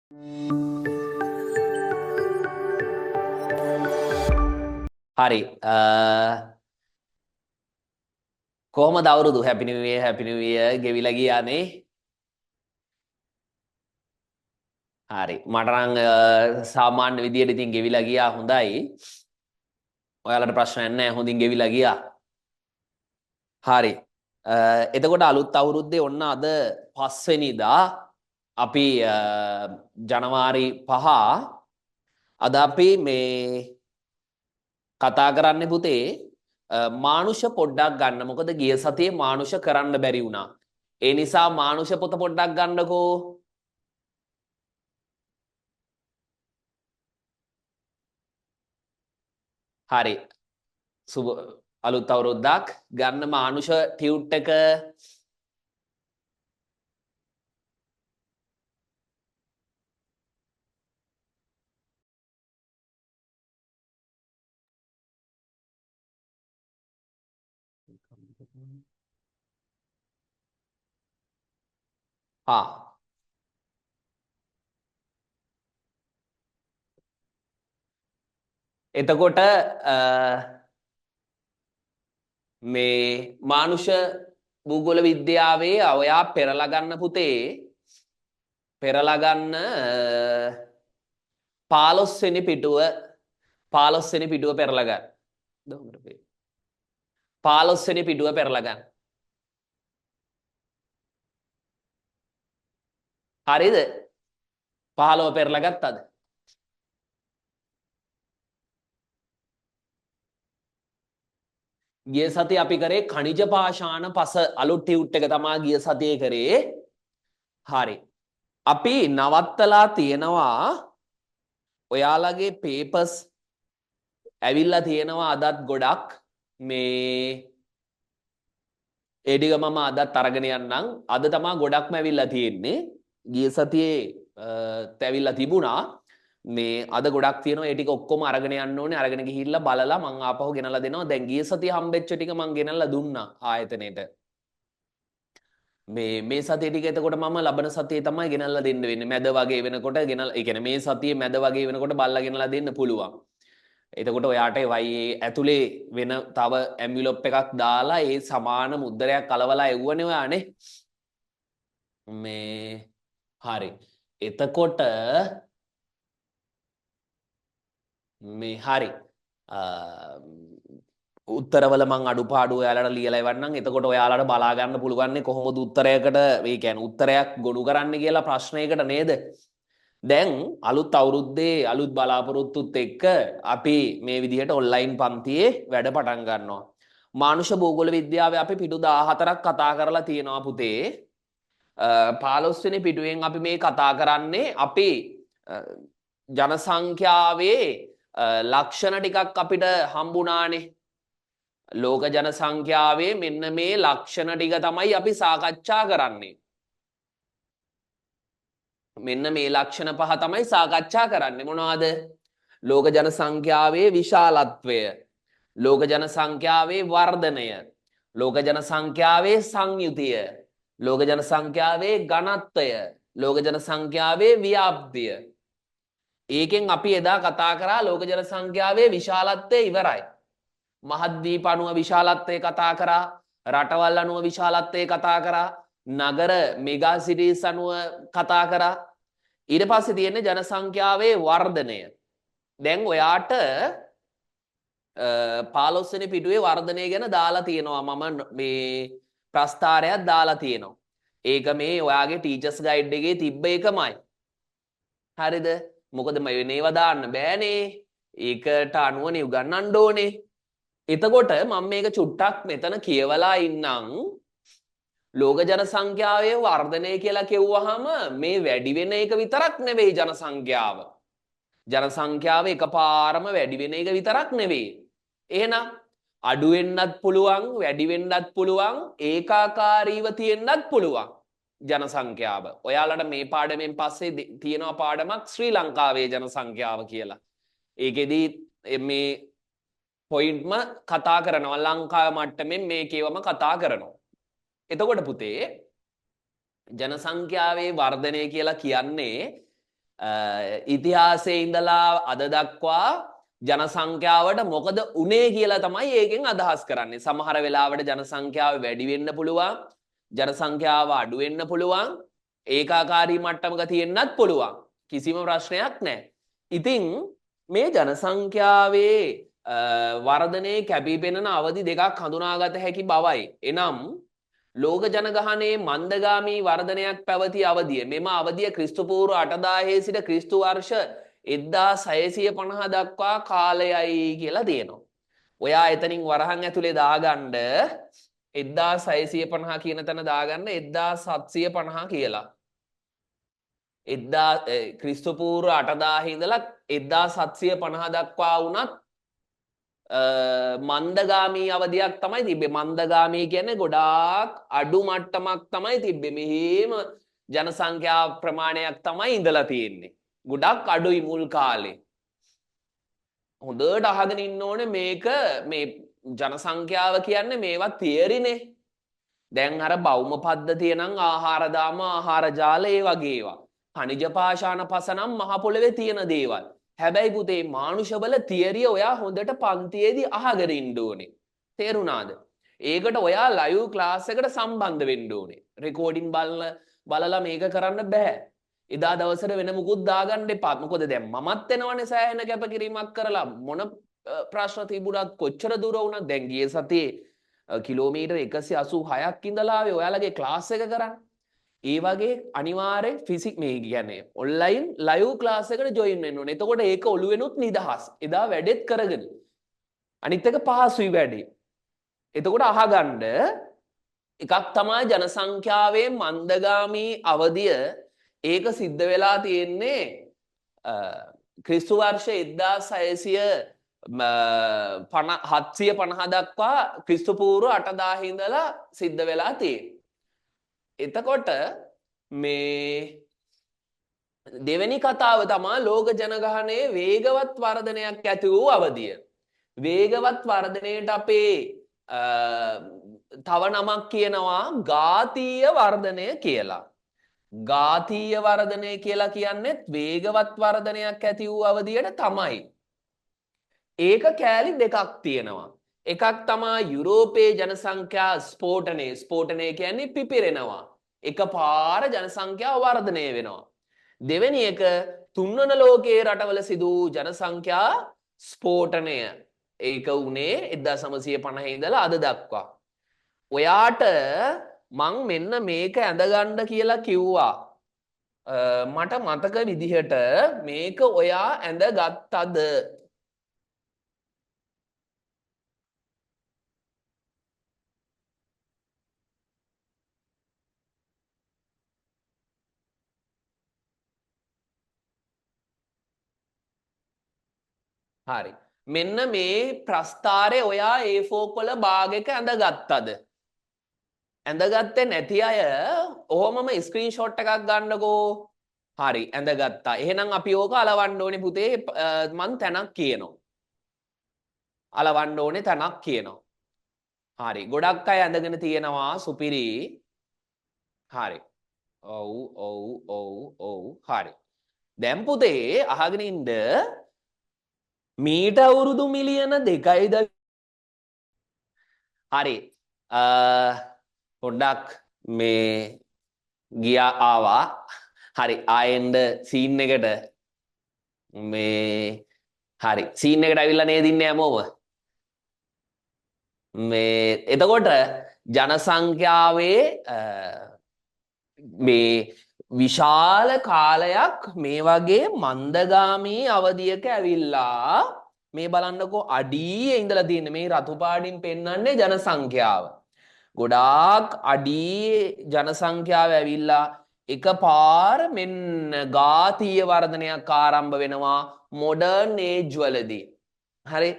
හරි කොහොමද අවුරුදු හැපි නිව් ඉයර් හැපි නිව් ඉයර් ගෙවිලා ගියානේ. හරි මට නම් සාමාන්‍ය විදියට ඉතින් ගෙවිලා ගියා හොඳයි. ඔයාලට ප්‍රශ්නයක් නැහැ හොඳින් ගෙවිලා ගියා. හරි එතකොට අලුත් අවුරුද්දේ ඔන්න අද 5 වෙනිදා අපි ජනවාරි 5 අද අපි මේ කතා කරන්නේ පුතේ මානුෂ පොඩ්ඩක් ගන්න. මොකද ගිය සතියේ මානුෂ කරන්න බැරි වුණා. ඒ නිසා මානුෂ පොත පොඩ්ඩක් ගන්නකෝ. හරි සුබ අලුත් අවුරුද්දක් ගන්න මානුෂ ටියුට් එක. හා එතකොට මේ මානුෂ භූගෝල විද්‍යාවේ ඔයා පෙරලා ගන්න පුතේ පෙරලා ගන්න 15 වෙනි පිටුව 15 වෙනි පිටුව පෙරලා ගන්න. 15 වෙනි පිටුව පෙරලා ගන්න. හරිද? 15 පෙරලා ගත්තද? ගිය සතියේ අපි කරේ ඛනිජ පාෂාණ පස අලුත් ටියුට් එක තමයි ගිය සතියේ කරේ. හරි. අපි නවත්තලා තියෙනවා ඔයාලගේ පේපර්ස් ඇවිල්ලා තියෙනවා අදත් ගොඩක්. මේ ඒ ටික මම අදත් අරගෙන යන්නම්. අද තමයි ගොඩක්ම ඇවිල්ලා තියෙන්නේ. ගිය සතියේ ඇවිල්ලා තිබුණා. මේ අද ගොඩක් තියෙනවා. ඒ ටික ඔක්කොම අරගෙන යන්න ඕනේ. අරගෙන ගිහිල්ලා බලලා මං ආපහු ගෙනලා දෙනවා. දැන් ගිය සතියේ හම්බෙච්ච ටික මං ගෙනල්ලා දුන්නා ආයතනෙට. මේ සතියේ ටික එතකොට මම ලබන සතියේ තමයි ගෙනල්ලා දෙන්න වෙන්නේ. මැද වගේ වෙනකොට ගෙනල්ලා ඒ කියන්නේ මේ සතියේ මැද වගේ වෙනකොට බල්ලා ගෙනල්ලා දෙන්න පුළුවන්. එතකොට ඔයාට වයි ඇතුලේ වෙන තව ඇම්බියුලොප් එකක් දාලා ඒ සමාන මුද්දරයක් කලවලා එව්වනේ ඔයානේ. මේ හරි. එතකොට මේ හරි. උත්තරවල මං අඩුපාඩු ඔයාලට ලියලා එවන්නම්. එතකොට ඔයාලට බලා ගන්න පුළුවන් කොහොමද උත්තරයකට ඒ කියන්නේ උත්තරයක් ගොනු කරන්න කියලා ප්‍රශ්නයකට නේද? දැන් අලුත් අවුරුද්දේ අලුත් බලාපොරොත්තුත් එක්ක අපි මේ විදිහට ඔන්ලයින් පන්තියේ වැඩ පටන් ගන්නවා. මානුෂ භූගෝල විද්‍යාවේ අපි පිටු 14ක් කතා කරලා තියෙනවා පුතේ. 15 වෙනි පිටුවෙන් අපි මේ කතා කරන්නේ අපි ජනසංඛ්‍යාවේ ලක්ෂණ ටිකක් අපිට හම්බුණානේ. ලෝක ජනසංඛ්‍යාවේ මෙන්න මේ ලක්ෂණ ටික තමයි අපි සාකච්ඡා කරන්නේ. මෙන්න මේ ලක්ෂණ පහ තමයි සාකච්ඡා කරන්නේ. මොනවද? ලෝක ජනසංඛ්‍යාවේ විශාලත්වය, ලෝක ජනසංඛ්‍යාවේ වර්ධනය, ලෝක ජනසංඛ්‍යාවේ සංයුතිය, ලෝක ජනසංඛ්‍යාවේ ඝනත්වය, ලෝක ජනසංඛ්‍යාවේ ව්‍යාප්තිය. ඒකෙන් අපි එදා කතා කරා ලෝක ජනසංඛ්‍යාවේ විශාලත්වය ඉවරයි. මහද්වීප අණුව විශාලත්වය කතා කරා, රටවල් අණුව විශාලත්වය කතා කරා, නගර මෙගා සිටිස් අණුව කතා කරා. ඊට පස්සේ තියෙන්නේ ජනසංඛ්‍යාවේ වර්ධනය. දැන් ඔයාට 15 වෙනි පිටුවේ වර්ධනය ගැන දාලා තියෙනවා. මම මේ ප්‍රස්ථාරයක් දාලා තියෙනවා. ඒක මේ ඔයාගේ ටීචර්ස් ගයිඩ් එකේ තිබ්බ එකමයි. හරිද? මොකද මේව දාන්න බෑනේ. ඒකට අනුවනේ උගන්නන්න ඕනේ. එතකොට මම මේක චුට්ටක් මෙතන කියවලා ඉන්නම්. ලෝක ජනසංඛ්‍යාවේ වර්ධනය කියලා කිව්වහම මේ වැඩි වෙන එක විතරක් නෙවෙයි ජනසංඛ්‍යාව. ජනසංඛ්‍යාව එකපාරම වැඩි වෙන එක විතරක් නෙවෙයි. එහෙනම් අඩු වෙන්නත් පුළුවන්, වැඩි වෙන්නත් පුළුවන්, ඒකාකාරීව තියෙන්නත් පුළුවන් ජනසංඛ්‍යාව. ඔයාලට මේ පාඩමෙන් පස්සේ තියෙනවා පාඩමක් ශ්‍රී ලංකාවේ ජනසංඛ්‍යාව කියලා. ඒකෙදි මේ පොයින්ට්ම කතා කරනවා. ලංකාව මට්ටමින් මේකේවම කතා කරනවා. එතකොට පුතේ ජනසංඛ්‍යාවේ වර්ධනය කියලා කියන්නේ ඉතිහාසයේ ඉඳලා අද දක්වා ජනසංඛ්‍යාවට මොකද උනේ කියලා තමයි ඒකෙන් අදහස් කරන්නේ. සමහර වෙලාවට ජනසංඛ්‍යාව වැඩි වෙන්න පුළුවන්, ජනසංඛ්‍යාව අඩු වෙන්න පුළුවන්, ඒකාකාරී මට්ටමක තියෙන්නත් පුළුවන්. කිසිම ප්‍රශ්නයක් නැහැ. ඉතින් මේ ජනසංඛ්‍යාවේ වර්ධනයේ කැපී පෙනෙන අවධි දෙකක් හඳුනාගත හැකි බවයි. එනම් ලෝක ජනගහනයේ මන්දගාමී වර්ධනයක් පැවති අවධිය. මෙම අවධිය ක්‍රිස්තු පූර්ව 8000 සිට ක්‍රිස්තු වර්ෂ 1650 දක්වා කාලයයි කියලා තියෙනවා. ඔයා එතනින් වරහන් ඇතුලේ දාගන්න 1650 කියන තැන දාගන්න 1750 කියලා. ක්‍රිස්තු පූර්ව 8000 ඉඳලා 1750 දක්වා වුණත් මන්දගාමී අවධියක් තමයි තිබ්බේ. මන්දගාමී කියන්නේ ගොඩාක් අඩු මට්ටමක් තමයි තිබ්බේ. මෙහෙම ජනසංඛ්‍යා ප්‍රමාණයක් තමයි ඉඳලා තියෙන්නේ. ගොඩක් අඩුයි මුල් කාලේ. හොඳට අහගෙන ඉන්න ඕනේ මේක මේ ජනසංඛ්‍යාව කියන්නේ මේවා තියරිනේ. දැන් අර බෞම පද්ධතිය නම් ආහාර දාම ආහාර ජාල ඒ වගේ ඒවා. khනිජ පාෂාණ පසනම් මහ පොළවේ තියෙන දේවල්. හැබැයි පුතේ මානුෂබල තියරිය ඔයා හොඳට පන්තියේදී අහගෙන ඉන්න ඕනේ. තේරුණාද? ඒකට ඔයා ලයිව් ක්ලාස් එකට සම්බන්ධ වෙන්න ඕනේ. රෙකෝඩින් බලලා මේක කරන්න බෑ. එදා දවසට වෙන මුකුත් දාගන්න එපා. මොකද දැන් මමත් එනවනේ සෑහෙන කැපකිරීමක් කරලා මොන ප්‍රශ්න තිබුණත් කොච්චර දුර වුණත් දැන් ගිය සතියේ කිලෝමීටර් 186ක් ඉඳලා ආවේ ඔයාලගේ ක්ලාස් එක කරන්න. ඒ වගේ අනිවාර්යෙන් ෆිසික් මේ කියන්නේ ඔන්ලයින් ලයිව් ක්ලාස් එකට ජොයින් වෙන්න ඕනේ. එතකොට ඒක ඔළුවෙනුත් නිදහස්. එදා වැඩෙත් කරගෙන. අනිත් එක පහසුයි වැඩේ. එතකොට අහගන්න එකක් තමයි ජනසංඛ්‍යාවේ මන්දගාමී අවධිය. ඒක සිද්ධ වෙලා තියෙන්නේ ක්‍රිස්තු වර්ෂ 750 දක්වා ක්‍රිස්තු පූර්ව 8000 ඉඳලා සිද්ධ වෙලා තියෙන්නේ. එතකොට මේ දෙවෙනි කතාව තමයි ලෝක ජනගහනයේ වේගවත් වර්ධනයක් ඇති වූ අවධිය. වේගවත් වර්ධනයට අපේ තව නමක් කියනවා ඝාතීය වර්ධනය කියලා. ඝාතීය වර්ධනය කියලා කියන්නේ වේගවත් වර්ධනයක් ඇති වූ අවධියට තමයි. ඒක කෑලි දෙකක් තියෙනවා. එකක් තමයි යුරෝපයේ ජනසංඛ්‍යා ස්ෆෝටනය. ස්ෆෝටනය කියන්නේ පිපිරෙනවා. එකපාර ජනසංඛ්‍යාව වර්ධනය වෙනවා. දෙවෙනි එක තුන්වන ලෝකයේ රටවල සිදු ජනසංඛ්‍යා ස්ෆෝටනය. ඒක උනේ 1950 ඉඳලා අද දක්වා. ඔයාට මං මෙන්න මේක ඇඳගන්න කියලා කිව්වා. මට මතක විදිහට මේක ඔයා ඇඳගත්තද? හරි. මෙන්න මේ ප්‍රස්ථාරේ ඔයා A4 කොළ භාගයක ඇඳගත්තද? ඇඳගත්තේ නැති අය ඔහොමම ස්ක්‍රීන්ෂොට් එකක් ගන්නකෝ. හරි ඇඳගත්තා. එහෙනම් අපි ඕක අලවන්න ඕනේ පුතේ. මං තැනක් කියනවා. අලවන්න ඕනේ තැනක් කියනවා. හරි. ගොඩක් අය ඇඳගෙන තියෙනවා සුපිරි. හරි. ඔව්. හරි. දැන් පුතේ අහගෙන ඉන්න මීට අවුරුදු මිලියන 2යිද? හරි. පොඩ්ඩක් මේ ගියා ආවා. හරි ආයෙන්ද සීන් එකට මේ හරි සීන් එකට අවිල්ලා නේද ඉන්නේ හැමෝම? මේ එතකොට ජනසංඛ්‍යාවේ මේ විශාල කාලයක් මේ වගේ මන්දගාමී අවධියක ඇවිල්ලා මේ බලන්නකෝ අඩියේ ඉඳලා තියෙන්නේ මේ රතු පාටින් පෙන්වන්නේ ජනසංඛ්‍යාව. ගොඩාක් අඩියේ ජනසංඛ්‍යාව ඇවිල්ලා එකපාර මෙන්න ඝාතීය වර්ධනයක් ආරම්භ වෙනවා මොඩර්න් ඒජ් වලදී. හරි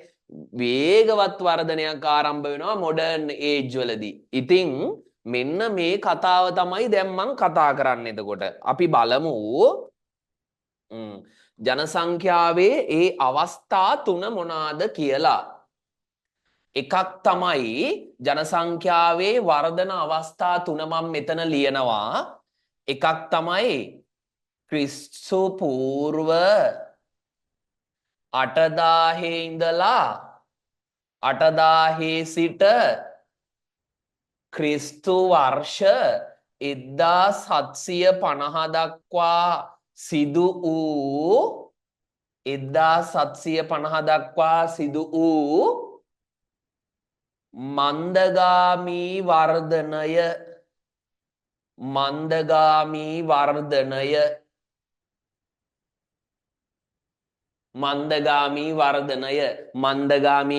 වේගවත් වර්ධනයක් ආරම්භ වෙනවා මොඩර්න් ඒජ් වලදී. ඉතින් මෙන්න මේ කතාව තමයි දැන් මම කතා කරන්නේ. එතකොට අපි බලමු ජනසංඛ්‍යාවේ ඒ අවස්ථා තුන මොනවාද කියලා. එකක් තමයි ජනසංඛ්‍යාවේ වර්ධන අවස්ථා තුන මම මෙතන ලියනවා. එකක් තමයි ක්‍රිස්තු පූර්ව 8000 ඉඳලා 8000 සිට ක්‍රිස්තු වර්ෂ 1750 දක්වා සිදු වූ 1750 දක්වා සිදු වූ මන්දගාමී වර්ධනය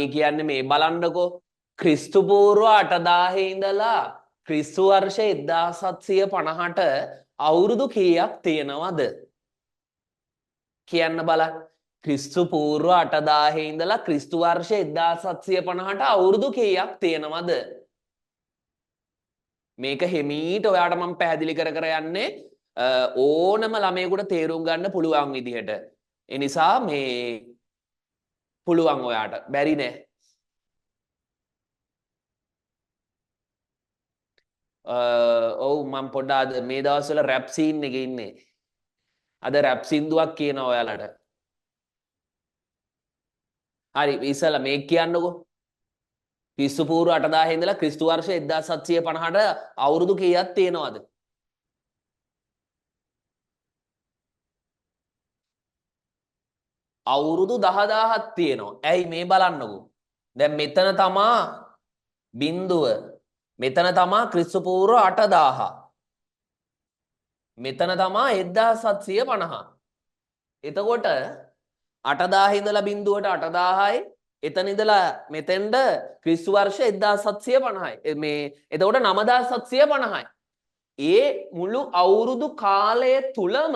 කියන්නේ මේ බලන්නකෝ ක්‍රිස්තු පූර්ව 8000 ඉඳලා ක්‍රිස්තු වර්ෂ 1750ට අවුරුදු කීයක් තියෙනවද කියන්න බලන්න ක්‍රිස්තු පූර්ව 8000 ඉඳලා ක්‍රිස්තු වර්ෂ 1750ට අවුරුදු කීයක් තියෙනවද මේක හිමීට ඔයාට මම පැහැදිලි කර යන්නේ ඕනම ළමයෙකුට තේරුම් ගන්න පුළුවන් විදිහට ඒ නිසා මේ පුළුවන් ඔයාට බැරි නෑ ඔව් මම පොඩ්ඩක් මේ දවස්වල රැප් සීන් එකේ ඉන්නේ අද රැප් සින්දුවක් කියනවා ඔයාලට හරි ඉස්සලා මේක කියන්නකෝ ක්‍රිස්තු පූර්ව 8000 ඉඳලා ක්‍රිස්තු වර්ෂ 1750ට අවුරුදු කීයක් තියෙනවද අවුරුදු 10000ක් තියෙනවා ඇයි මේ බලන්නකෝ දැන් මෙතන තමා බිඳුව මෙතන තමා ක්‍රිස්තු පූර්ව 8000 මෙතන තමා 1750 එතකොට 8000 ඉඳලා බිඳුවට 8000යි එතන ඉඳලා මෙතෙන්ද ක්‍රිස්තු වර්ෂ 1750යි මේ එතකොට 9750යි ඒ මුළු අවුරුදු කාලය තුලම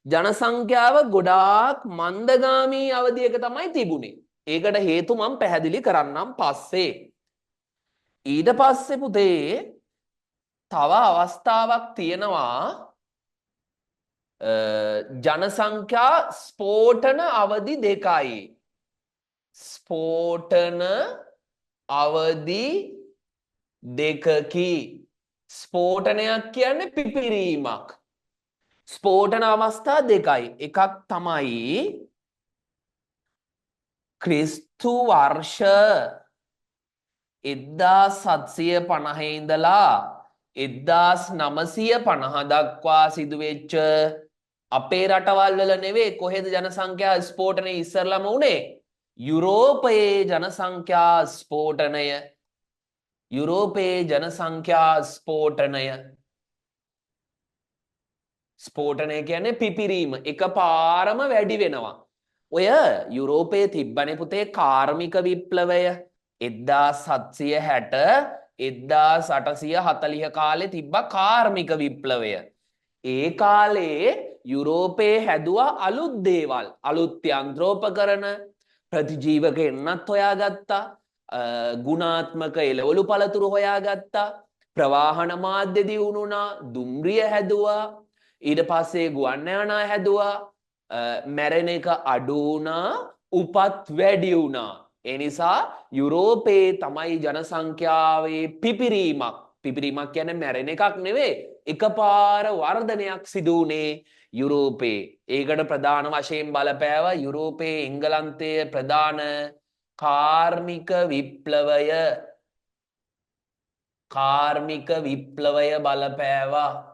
ජනසංඛ්‍යාව ගොඩාක් මන්දගාමී අවධියක තමයි තිබුණේ ඒකට හේතු මම පැහැදිලි කරන්නම් පස්සේ ඊට පස්සේ පුතේ තව අවස්ථාවක් තියෙනවා ජනසංඛ්‍යා ස්ෆෝටන අවධි දෙකයි ස්ෆෝටන අවධි දෙකකි ස්ෆෝටනයක් කියන්නේ පිපිරීමක් ස්ෆෝටන අවස්ථා දෙකයි එකක් තමයි ක්‍රිස්තු වර්ෂ 1750 ඉඳලා 1950 දක්වා සිදුවෙච්ච අපේ රටවල් වල නෙවෙයි කොහෙද ජනසංඛ්‍යා ස්ෆෝටනය ඉස්සරලම උනේ යුරෝපයේ ජනසංඛ්‍යා ස්ෆෝටනය ස්ෆෝටනය කියන්නේ පිපිරීම එකපාරම වැඩි වෙනවා ඔය යුරෝපයේ තිබ්බනේ පුතේ කාර්මික විප්ලවය 1760 1840 කාලේ තිබ්බ කාර්මික විප්ලවය ඒ කාලේ යුරෝපයේ හැදුවා අලුත් දේවල් අලුත් යන්ත්‍රෝපකරණ ප්‍රතිජීවක එන්නත් හොයාගත්තා ගුණාත්මක එළවලු පළතුරු හොයාගත්තා ප්‍රවාහන මාධ්‍ය දියුණුනා දුම්රිය හැදුවා ඊට පස්සේ ගුවන් යානා හැදුවා මැරෙන එක අඩු වුණා උපත් වැඩි වුණා ඒ නිසා යුරෝපයේ තමයි ජනසංඛ්‍යාවේ පිපිරීමක් කියන්නේ මැරෙන එකක් නෙවෙයි එකපාර වර්ධනයක් සිදු වුණේ යුරෝපයේ ඒකට ප්‍රධාන වශයෙන් බලපෑවා යුරෝපයේ එංගලන්තයේ ප්‍රධාන කාර්මික විප්ලවය බලපෑවා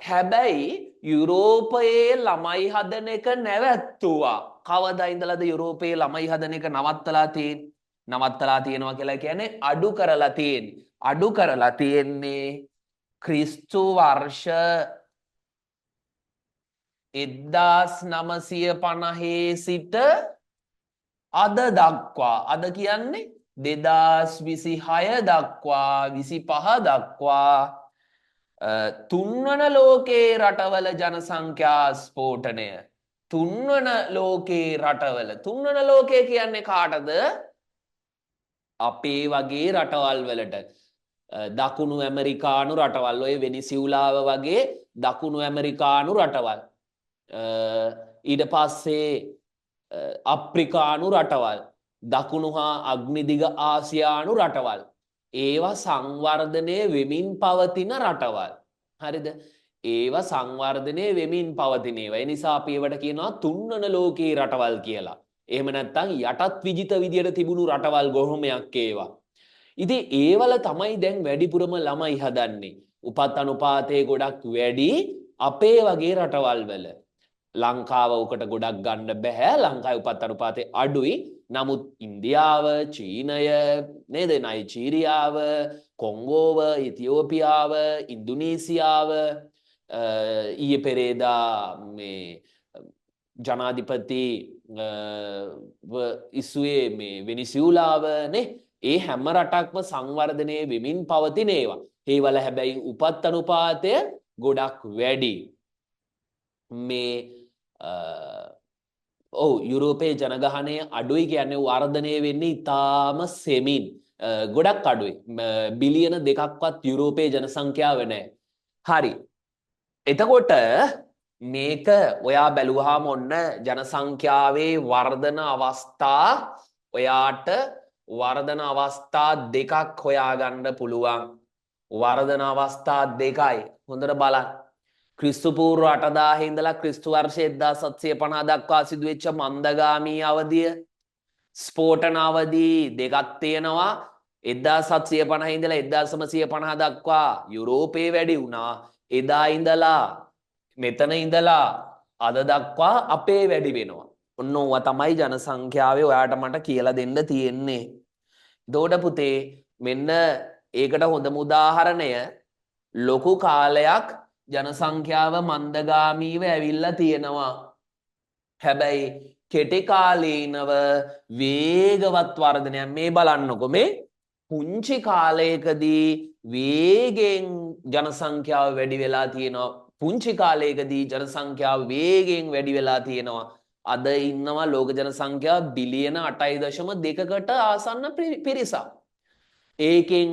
හැබැයි යුරෝපයේ ළමයි හදන එක නැවැත්තුවා කවදා ඉඳලාද යුරෝපයේ ළමයි හදන එක නවත්තලා තියෙනවා කියලා කියන්නේ අඩු කරලා තියෙන්නේ ක්‍රිස්තු වර්ෂ 1950 සිට අද දක්වා අද කියන්නේ 2026 දක්වා 25 දක්වා තුන්වන ලෝකයේ රටවල ජනසංඛ්‍යා ස්ෆෝටනය තුන්වන ලෝකයේ කියන්නේ කාටද අපේ වගේ රටවල් වලට දකුණු ඇමරිකානු රටවල් ඔය වෙනිසියුලාව වගේ දකුණු ඇමරිකානු රටවල් ඊට පස්සේ අප්‍රිකානු රටවල් දකුණු හා අග්නිදිග ආසියානු රටවල් ඒවා සංවර්ධනය වෙමින් පවතින රටවල් හරිද ඒවා සංවර්ධනය වෙමින් පවතින ඒවා. ඒ නිසා අපි ඒවට කියනවා තුන්වන ලෝකයේ රටවල් කියලා. එහෙම නැත්නම් යටත් විජිත විදියට තිබුණු රටවල් ගොහොමයක් ඒවා. ඉතින් ඒවල තමයි දැන් වැඩිපුරම ළමයි හදන්නේ. උපත් අනුපාතය ගොඩක් වැඩි අපේ වගේ රටවල් වල. ලංකාව උකට ගොඩක් ගන්න බෑ. ලංකාවේ උපත් අනුපාතය අඩුයි. නමුත් ඉන්දියාව, චීනය, නේද? නයිජීරියාව, කොංගෝව, ඉතියෝපියාව, ඉන්දුනීසියාව ඊයේ පෙරේදා මේ ජනාධිපති ඉස්සුවේ මේ වෙනිසියුලාව නේ ඒ හැම රටක්ම සංවර්ධනය වෙමින් පවතින ඒවා. ඒවල හැබැයි උපත් අනුපාතය ගොඩක් වැඩි. මේ යුරෝපයේ ජනගහනය අඩුයි කියන්නේ වර්ධනය වෙන්නේ ඉතාම සෙමින්. ගොඩක් අඩුයි. බිලියන 2ක්වත් යුරෝපයේ ජනසංඛ්‍යාව නැහැ. හරි. එතකොට මේක ඔයා බැලුවාම ඔන්න ජනසංඛ්‍යාවේ වර්ධන අවස්ථා ඔයාට වර්ධන අවස්ථා දෙකක් හොයාගන්න පුළුවන්. වර්ධන අවස්ථා දෙකයි. හොඳට බලන්න. ක්‍රිස්තු පූර්ව 8000 ඉඳලා ක්‍රිස්තු වර්ෂ 1750 දක්වා සිදුවෙච්ච මන්දගාමී අවධිය ස්ෆෝටන අවධි දෙකක් තියෙනවා. 1750 ඉඳලා 1950 දක්වා යුරෝපයේ වැඩි වුණා. එදා ඉඳලා මෙතන ඉඳලා අද දක්වා අපේ වැඩි වෙනවා. ඔන්න ඕවා තමයි ජනසංඛ්‍යාවේ ඔයාට මට කියලා දෙන්න තියෙන්නේ. එතකොට පුතේ මෙන්න ඒකට හොඳම උදාහරණය ලොකු කාලයක් ජනසංඛ්‍යාව මන්දගාමීව ඇවිල්ලා තියෙනවා. හැබැයි කෙටි කාලීනව වේගවත් වර්ධනයක් මේ බලන්නකො මේ පුංචි කාලයකදී වේගෙන් ජනසංඛ්‍යාව වැඩි වෙලා තියෙනවා. පුංචි කාලයකදී ජනසංඛ්‍යාව වේගෙන් වැඩි වෙලා තියෙනවා. අද ඉන්නවා ලෝක ජනසංඛ්‍යාව බිලියන 8.2කට ආසන්න පිරිසක්. ඒකෙන්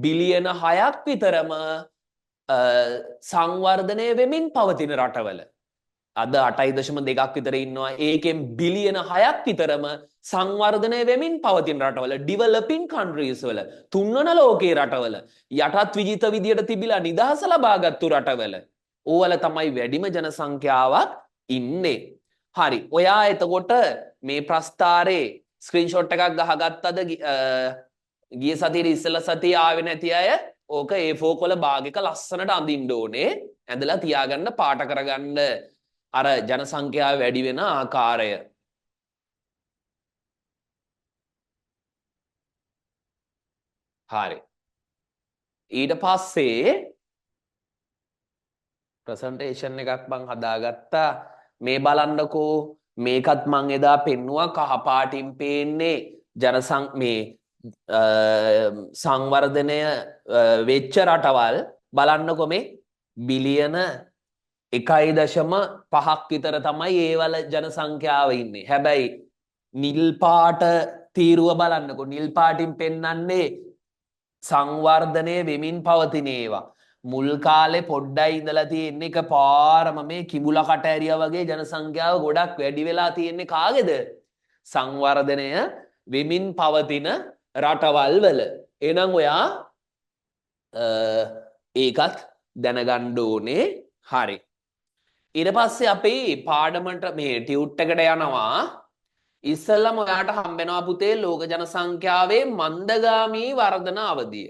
බිලියන 6ක් විතරම සංවර්ධනය වෙමින් පවතින රටවල. අද 8.2ක් විතර ඉන්නවා. ඒකෙන් බිලියන 6ක් විතරම සංවර්ධනය වෙමින් පවතින රටවල, ඩිවලොපින් කන්ට්‍රීස් වල, තුන්වන ලෝකයේ රටවල, යටත් විජිත විදියට තිබිලා නිදහස ලබාගත්තු රටවල. ඕවල තමයි වැඩිම ජනසංඛ්‍යාවක් ඉන්නේ. හරි. ඔයා එතකොට මේ ප්‍රස්ථාරේ ස්ක්‍රීන්ෂොට් එකක් ගහගත්තද? ගිය සතියේ ඉස්සෙල්ලා සතියේ ආවේ නැති අය ඕක A4 කොළ භාගයක ලස්සනට අඳින්න ඕනේ. ඇඳලා තියාගන්න පාට කරගන්න අර ජනසංඛ්‍යාව වැඩි වෙන ආකාරය. හරි. ඊට පස්සේ ප්‍රසන්ටේෂන් එකක් මං හදාගත්තා. මේ බලන්නකෝ මේකත් මං එදා පෙන්නුවා කහ පාටින් පේන්නේ මේ සංවර්ධනය වෙච්ච රටවල් බලන්නකො මේ බිලියන 1.5ක් විතර තමයි ඒවල ජනසංඛ්‍යාව ඉන්නේ. හැබැයි නිල් පාට තීරුව බලන්නකො නිල් පාටින් පෙන්වන්නේ සංවර්ධනය වෙමින් පවතින ඒවා. මුල් කාලේ පොඩ්ඩයි ඉඳලා තියෙන්නේ එකපාරම මේ කිඹුලා කට ඇරියා වගේ ජනසංඛ්‍යාව ගොඩක් වැඩි වෙලා තියෙන්නේ කාගේද? සංවර්ධනය වෙමින් පවතින රටවල් වල. එහෙනම් ඔයා ඒකත් දැනගන්න ඕනේ. හරි. ඊට පස්සේ අපි පාඩමට මේ ටියුට් එකට යනවා. ඉස්සෙල්ලම ඔයාට හම්බෙනවා පුතේ ලෝක ජනසංඛ්‍යාවේ මන්දගාමී වර්ධන අවධිය.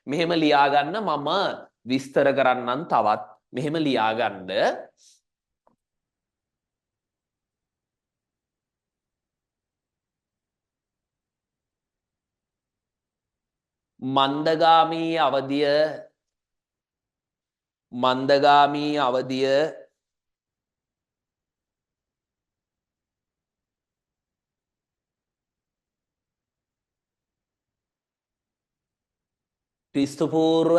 මෙහෙම ලියාගන්න මම විස්තර කරන්නම් තවත්. මෙහෙම ලියාගන්න. මන්දගාමී අවධිය ක්‍රිස්තු පූර්ව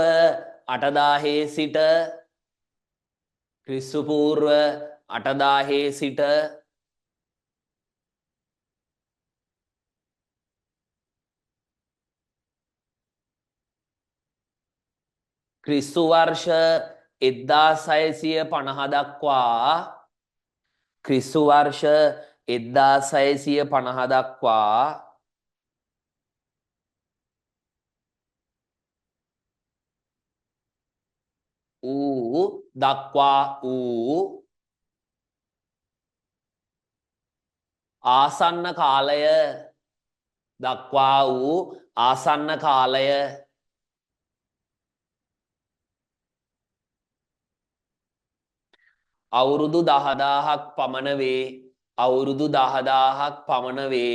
8000 සිට ක්‍රිස්තු පූර්ව 8000 සිට ක්‍රිස්තු වර්ෂ 1650 දක්වා ක්‍රිස්තු වර්ෂ 1650 දක්වා ඌ දක්වා ඌ ආසන්න කාලය දක්වා වූ ආසන්න කාලය අවුරුදු 10000ක් පමණ වේ අවුරුදු 10000ක් පමණ වේ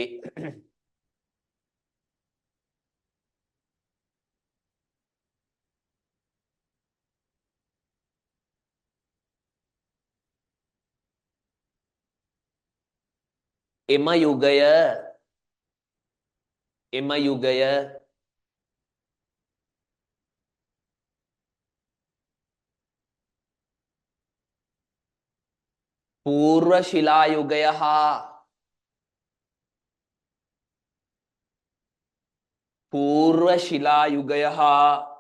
එම යුගය පූර්ව ශිලා යුගය හා පූර්ව ශිලා යුගය හා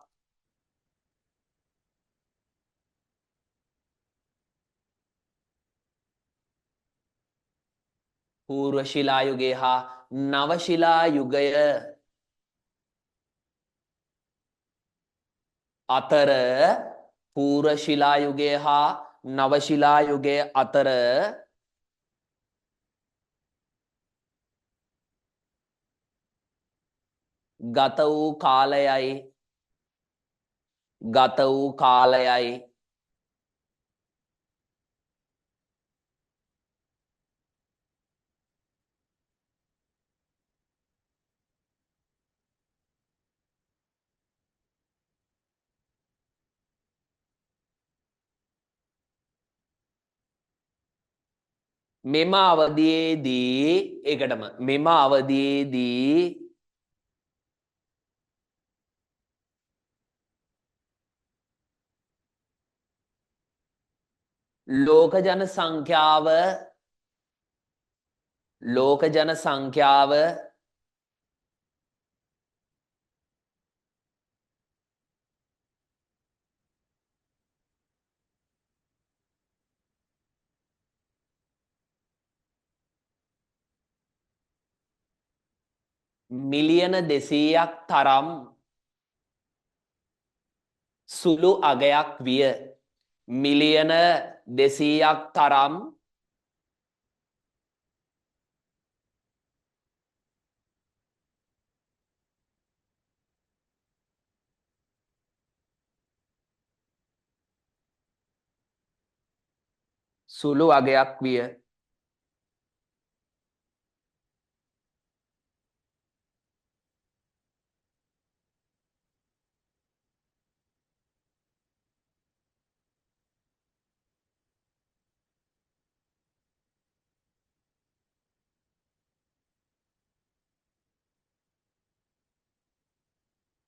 පූර්ව ශිලා යුගය හා නව ශිලා යුගය අතර පූර්ව ශිලා යුගය හා නව ශිලා යුගය අතර ගත වූ කාලයයි මෙම අවධියේදී ඒකටම මෙම අවධියේදී ලෝක ජන සංඛ්‍යාව මිලියන 200ක් තරම් සුළු අගයක් විය මිලියන 200ක් තරම් සුළු අගයක් විය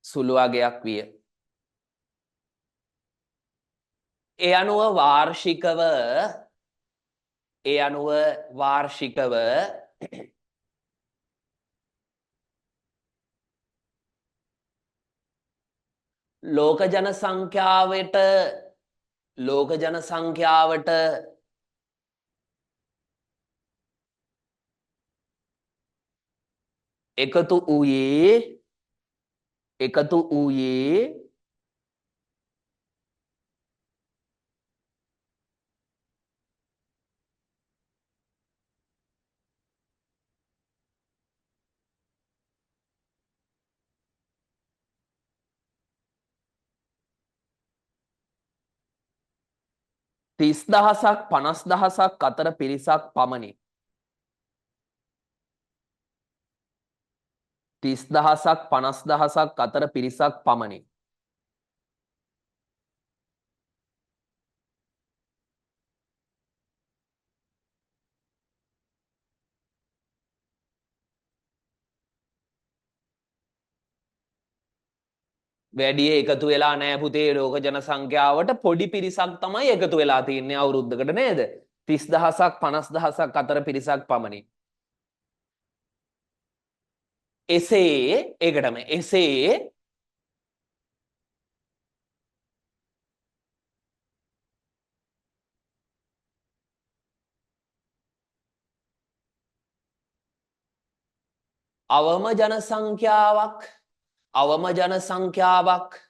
සුළු අගයක් විය ඒ අනුව වාර්ෂිකව ලෝක ජන සංඛ්‍යාවට එකතු වූයේ තිස් දහසක් 50,000ක් අතර පිරිසක් පමණි. 30,000ක් 50,000ක් අතර පිරිසක් පමණි. වැඩි එකතු වෙලා නැහැ පුතේ ලෝක ජන සංඛ්‍යාවට පොඩි පිරිසක් තමයි එකතු වෙලා තින්නේ අවුරුද්දකට නේද? 30,000ක් 50,000ක් අතර පිරිසක් පමණි. එසේ අවම ජන සංඛ්‍යාවක්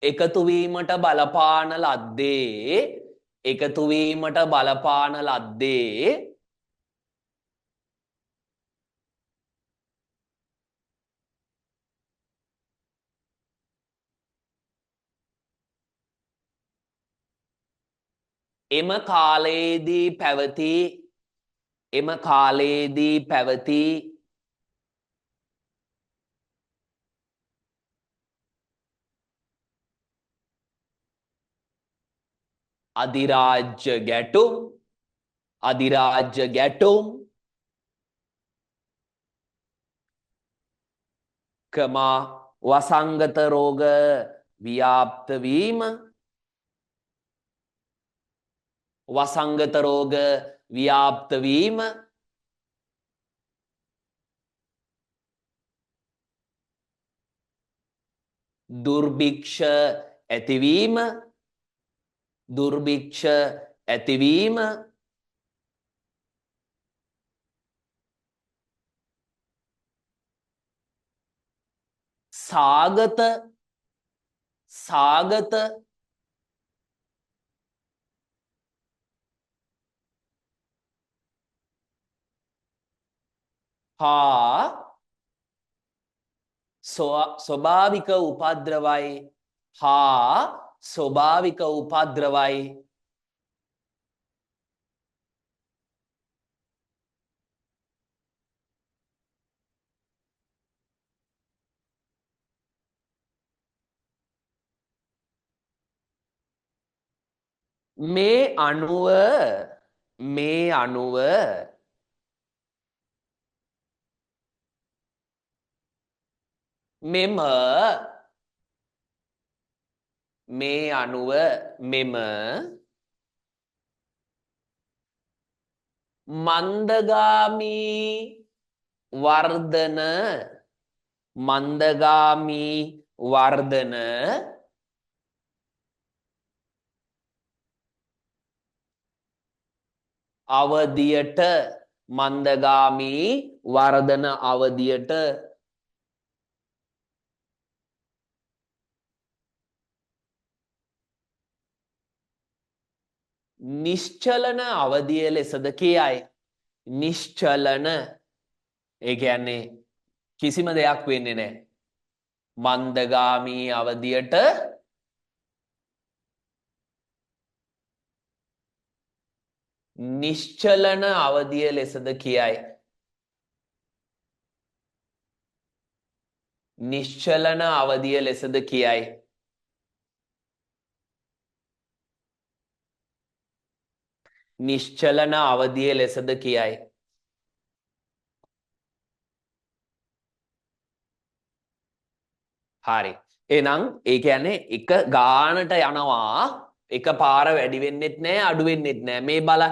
එකතු වීමට බලපාන ලද්දේ එකතු වීමට බලපාන ලද්දේ එම කාලයේදී පැවති අධිරාජ්‍ය ගැටුම් වසංගත රෝග ව්‍යාප්ත වීම වසංගත රෝග ව්‍යාප්ත වීම දුර්භික්ෂ ඇතිවීම සාගත හා ස්වභාවික උපද්‍රවයි මේ අනුව මෙම මන්දගාමී වර්ධන අවධියට නිශ්චලන අවධිය ලෙසද කියයි. නිශ්චලන ඒ කියන්නේ කිසිම දෙයක් වෙන්නේ නැහැ. මන්දගාමී අවධියට නිශ්චලන අවධිය ලෙසද කියයි. නිශ්චලන අවධිය ලෙසද කියයි. නිශ්චලන අවධිය ලෙසද කියයි. හරි. එහෙනම් ඒ කියන්නේ එක ගානට යනවා එක පාර වැඩි වෙන්නෙත් නැහැ අඩු වෙන්නෙත් නැහැ.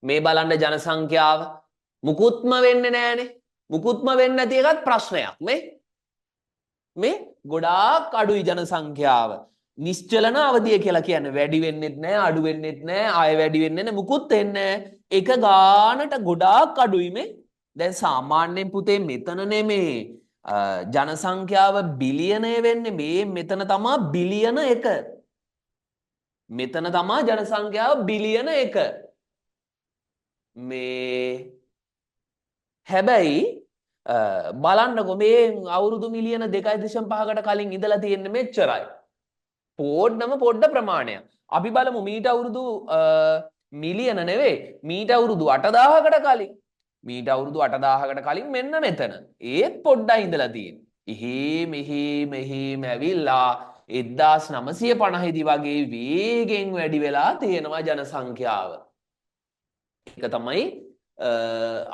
මේ බලන්න ජනසංඛ්‍යාව මුකුත්ම වෙන්නේ නැහනේ. මුකුත්ම වෙන්නේ නැති එකත් ප්‍රශ්නයක්. මේ ගොඩාක් අඩුයි ජනසංඛ්‍යාව. නිශ්චලන අවධිය කියලා කියන්නේ වැඩි වෙන්නෙත් නැහැ අඩු වෙන්නෙත් නැහැ ආය වැඩි වෙන්නේ නැහැ මුකුත් වෙන්නේ නැහැ. එක ගානට ගොඩාක් අඩුයි මේ. දැන් සාමාන්‍යයෙන් පුතේ මෙතන නෙමේ ජනසංඛ්‍යාව බිලියනය වෙන්නේ මෙතන තමා බිලියන 1. මෙතන තමා ජනසංඛ්‍යාව බිලියන 1. හැබැයි බලන්නකො මේ අවුරුදු මිලියන 2.5කට කලින් ඉඳලා තියෙන්නේ මෙච්චරයි. පොඩ්ඩ ප්‍රමාණයක්. අපි බලමු මීට අවුරුදු මිලියන නෙවෙයි මීට අවුරුදු 8000කට කලින්. මීට අවුරුදු 8000කට කලින් මෙන්න මෙතන. ඒත් පොඩ්ඩයි ඉඳලා තියෙන්නේ. මෙහිම ඇවිල්ලා 1950 දී වගේ වේගෙන් වැඩි වෙලා තියෙනවා ජනසංඛ්‍යාව. ඒක තමයි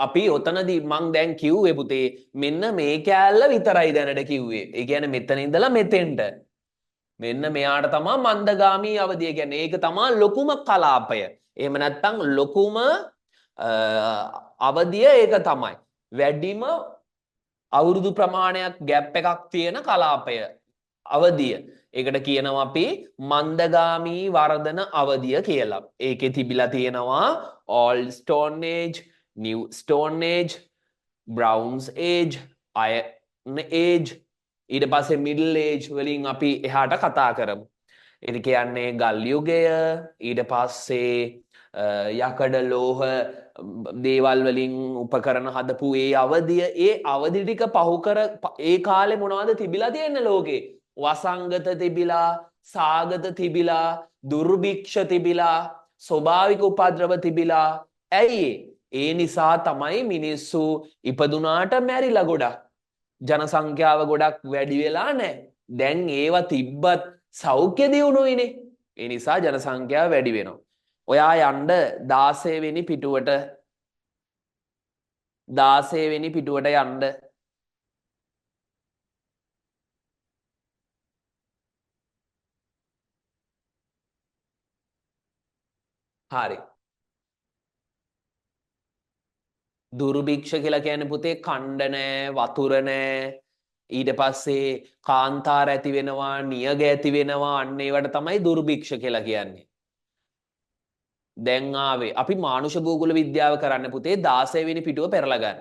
අපි ඔතනදී මං දැන් කිව්වේ පුතේ මෙන්න මේ කෑල්ල විතරයි දැනට කිව්වේ. ඒ කියන්නේ මෙතන ඉඳලා මෙතෙන්ට. මෙන්න මෙයාට තමා මන්දගාමී අවධිය කියන්නේ. ඒක තමා ලොකුම කලාපය. එහෙම නැත්නම් ලොකුම අවධිය ඒක තමයි. වැඩිම අවුරුදු ප්‍රමාණයක් ગેප් එකක් තියෙන කලාපය අවධිය. ඒකට කියනවා අපි මන්දගාමී වර්ධන අවධිය කියලා. ඒකේ තිබිලා තියෙනවා Old Stone Age, New Stone Age, Bronze Age, Iron Age, ඊට පස්සේ මිඩල් ඒජ් වලින් අපි එහාට කතා කරමු. ඒ කියන්නේ ගල් යුගය, ඊට පස්සේ යකඩ ලෝහ දේවල් වලින් උපකරණ හදපු ඒ අවධිය, ඒ අවධි ටික පහු කර ඒ කාලේ මොනවද තිබිලා තියෙන්නේ ලෝකේ? වසංගත තිබිලා, සාගත තිබිලා, දුර්භික්ෂ තිබිලා, ස්වභාවික උපද්‍රව තිබිලා. ඇයි ඒ නිසා තමයි මිනිස්සු ඉපදුනාට මැරිලා ගොඩක්. ජනසංඛ්‍යාව ගොඩක් වැඩි වෙලා නැහැ. දැන් ඒවා තිබ්බත් සෞඛ්‍ය දියුණුවයිනේ. ඒ නිසා ජනසංඛ්‍යාව වැඩි වෙනවා. ඔයා යන්න 16 වෙනි පිටුවට 16 වෙනි පිටුවට යන්න. හරි. දුර්භික්ෂ කියලා කියන්නේ පුතේ කණ්ඩ නැහැ, වතුර නැහැ. ඊට පස්සේ කාන්තාර ඇති වෙනවා, නියග ඇති වෙනවා. අන්න ඒවට තමයි දුර්භික්ෂ කියලා කියන්නේ. දැන් ආවේ අපි මානුෂ භූගෝල විද්‍යාව කරන්න පුතේ 16 වෙනි පිටුව පෙරලා ගන්න.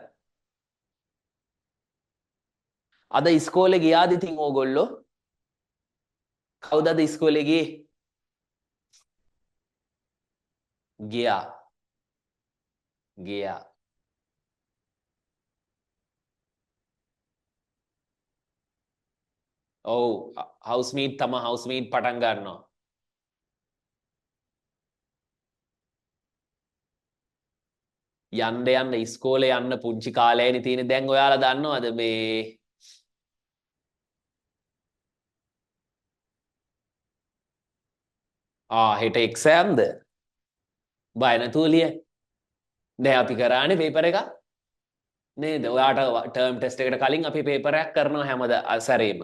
අද ඉස්කෝලේ ගියාද ඉතින් ඕගොල්ලෝ? කවුද අද ඉස්කෝලේ ගියේ? ගියා. ඔව් හවුස්මීට් තමයි හවුස්මීට් පටන් ගන්නවා. යන්න ඉස්කෝලේ යන්න පුංචි කාලයනේ තියෙන්නේ. දැන් ඔයාලා දන්නවද මේ හෙට එක්සෑම්ද? බය නැතුව ලිය. දැන් අපි කරානේ පේපර් එක නේද? ඔයාට ටර්ම් ටෙස්ට් එකට කලින් අපි පේපර් එකක් කරනවා හැම සැරේම.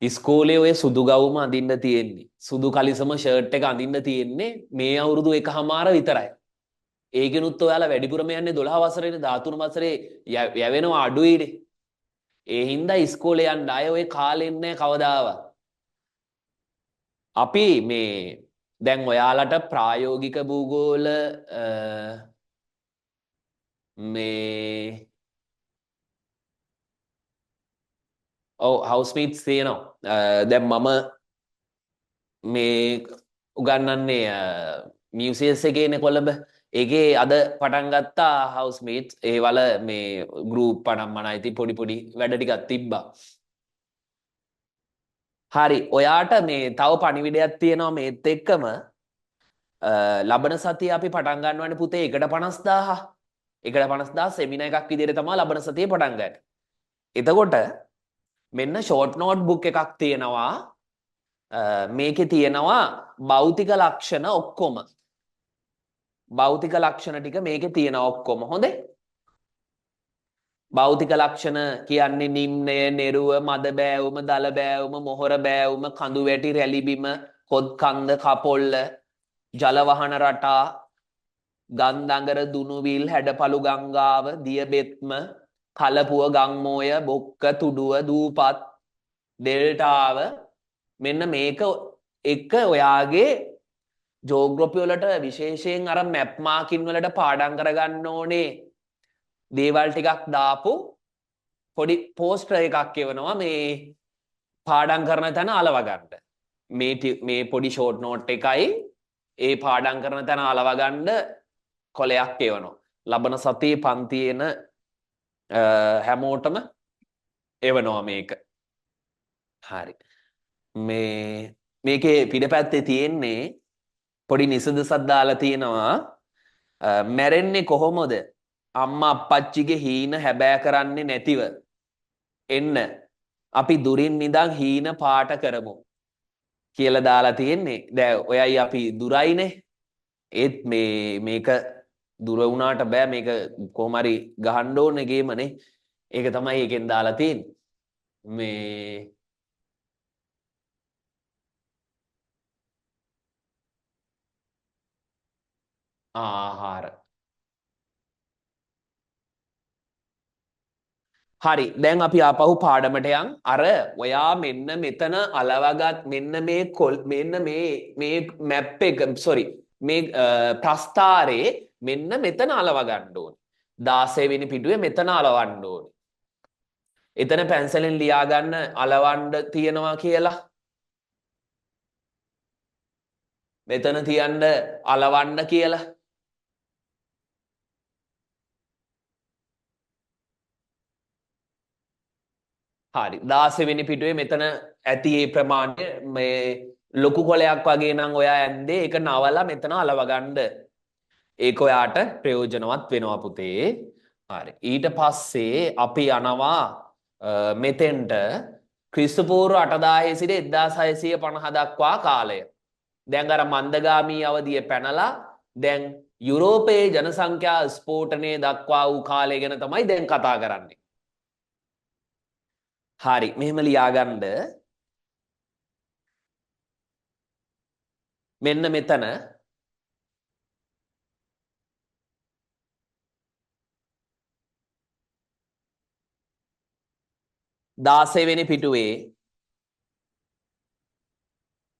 ඉස්කෝලේ ඔය සුදු ගවුම අඳින්න තියෙන්නේ. සුදු කලිසම ෂර්ට් එක අඳින්න තියෙන්නේ මේ අවුරුදු එකහමාර විතරයි. ඒකෙනුත් ඔයාලා වැඩිපුරම යන්නේ 12 වසරේනේ 13 වසරේ යවෙනවා අඩුයිනේ. ඒ හින්දා ඉස්කෝලේ යන්න අය ඔය කාලෙන්නේ නැහැ කවදාවත්. අපි මේ දැන් ඔයාලට ප්‍රායෝගික භූගෝල මේ හවුස්මීට්ස් තියෙනවා. දැන් මම මේ උගන්වන්නේ මියුසියස් එකේනේ කොළඹ. ඒකේ අද පටන් ගත්තා හවුස්මීට්ස්. ඒ වල මේ ගෲප් පනම්මන ඉතින් පොඩි වැඩ ටිකක් තිබ්බා. හරි ඔයාට මේ තව පණිවිඩයක් තියෙනවා මේත් එක්කම. ලබන සතිය අපි පටන් ගන්නවනේ පුතේ 1.50,000. 1.50,000 සෙමිනා එකක් විදිහට තමයි ලබන සතියේ පටන් ගන්න. එතකොට මෙන්න ෂෝට් නෝට් බුක් එකක් තියෙනවා. මේකේ තියෙනවා භෞතික ලක්ෂණ ඔක්කොම. භෞතික ලක්ෂණ ටික මේකේ තියෙනවා ඔක්කොම. හොඳේ. භෞතික ලක්ෂණ කියන්නේ නිම්නය, නෙරුව, මද බෑවුම, දල බෑවුම, මොහොර බෑවුම, කඳු වැටි, රැලි බිම, කොත් කන්ද, කපොල්ල, ජල වහන රටා, ගන්ධඟර, දුනුවිල්, හැඩපළු ගංගාව, දියබෙත්ම, කලපුව, ගංමෝය, බොක්ක, තුඩුව, දූපත්, ඩෙල්ටාව. මෙන්න මේක එක ඔයාගේ ජෝග්‍රෆි වලට විශේෂයෙන් අර මැප් මාකින් වලට පාඩම් කරගන්න ඕනේ දේවල් ටිකක් දාපු පොඩි පෝස්ටර් එකක් එවනවා මේ පාඩම් කරන තැන අලව ගන්න. මේ පොඩි ෂෝට් නෝට් එකයි ඒ පාඩම් කරන තැන අලව ගන්න කොලයක් එවනවා. ලබන සතියේ පන්තියේන හැමෝටම එවනවා මේක. හරි. මේකේ පිටපැත්තේ තියෙන්නේ පොඩි නිසඳසක් දාලා තියෙනවා. මැරෙන්නේ කොහොමද? අම්මා අප්පච්චිගේ හීන හැබෑ කරන්නේ නැතිව එන්න අපි දුරින් නිදන් හීන පාට කරමු කියලා දාලා තියෙන්නේ. දැන් ඔයයි අපි දුරයිනේ. ඒත් මේක දුර වුණාට බෑ මේක කොහොම හරි ගහන්න ඕනේ ගේමනේ. ඒක තමයි එකෙන් දාලා තියෙන්නේ. මේ ආහාර. හරි දැන් අපි ආපහු පාඩමට යන්. අර ඔයා මෙන්න මෙතන අලවගත් මෙන්න මේ මැප් එක සෝරි මේ ප්‍රස්ථාරේ මෙන්න මෙතන අලව ගන්න ඕනේ. 16 වෙනි පිටුවේ මෙතන අලවන්න ඕනේ. එතන පැන්සලෙන් ලියා ගන්න අලවන්න තියෙනවා කියලා. මෙතන තියන්න අලවන්න කියලා. හරි 16 වෙනි පිටුවේ මෙතන ඇති මේ ප්‍රමාණය මේ ලොකු කොලයක් වගේ නම් ඔයා ඇන්දේ ඒක නවලා මෙතන අලව ගන්න. ඒක ඔයාට ප්‍රයෝජනවත් වෙනවා පුතේ. හරි. ඊට පස්සේ අපි යනවා මෙතෙන්ට ක්‍රිස්තු පූර්ව 8000 සිට 1650 දක්වා කාලය. දැන් අර මන්දගාමී අවධිය පැනලා දැන් යුරෝපයේ ජනසංඛ්‍යා ස්ෆෝටනය දක්වා වූ කාලය ගැන තමයි දැන් කතා කරන්නේ. හරි මෙහෙම ලියාගන්න මෙන්න මෙතන 16 වෙනි පිටුවේ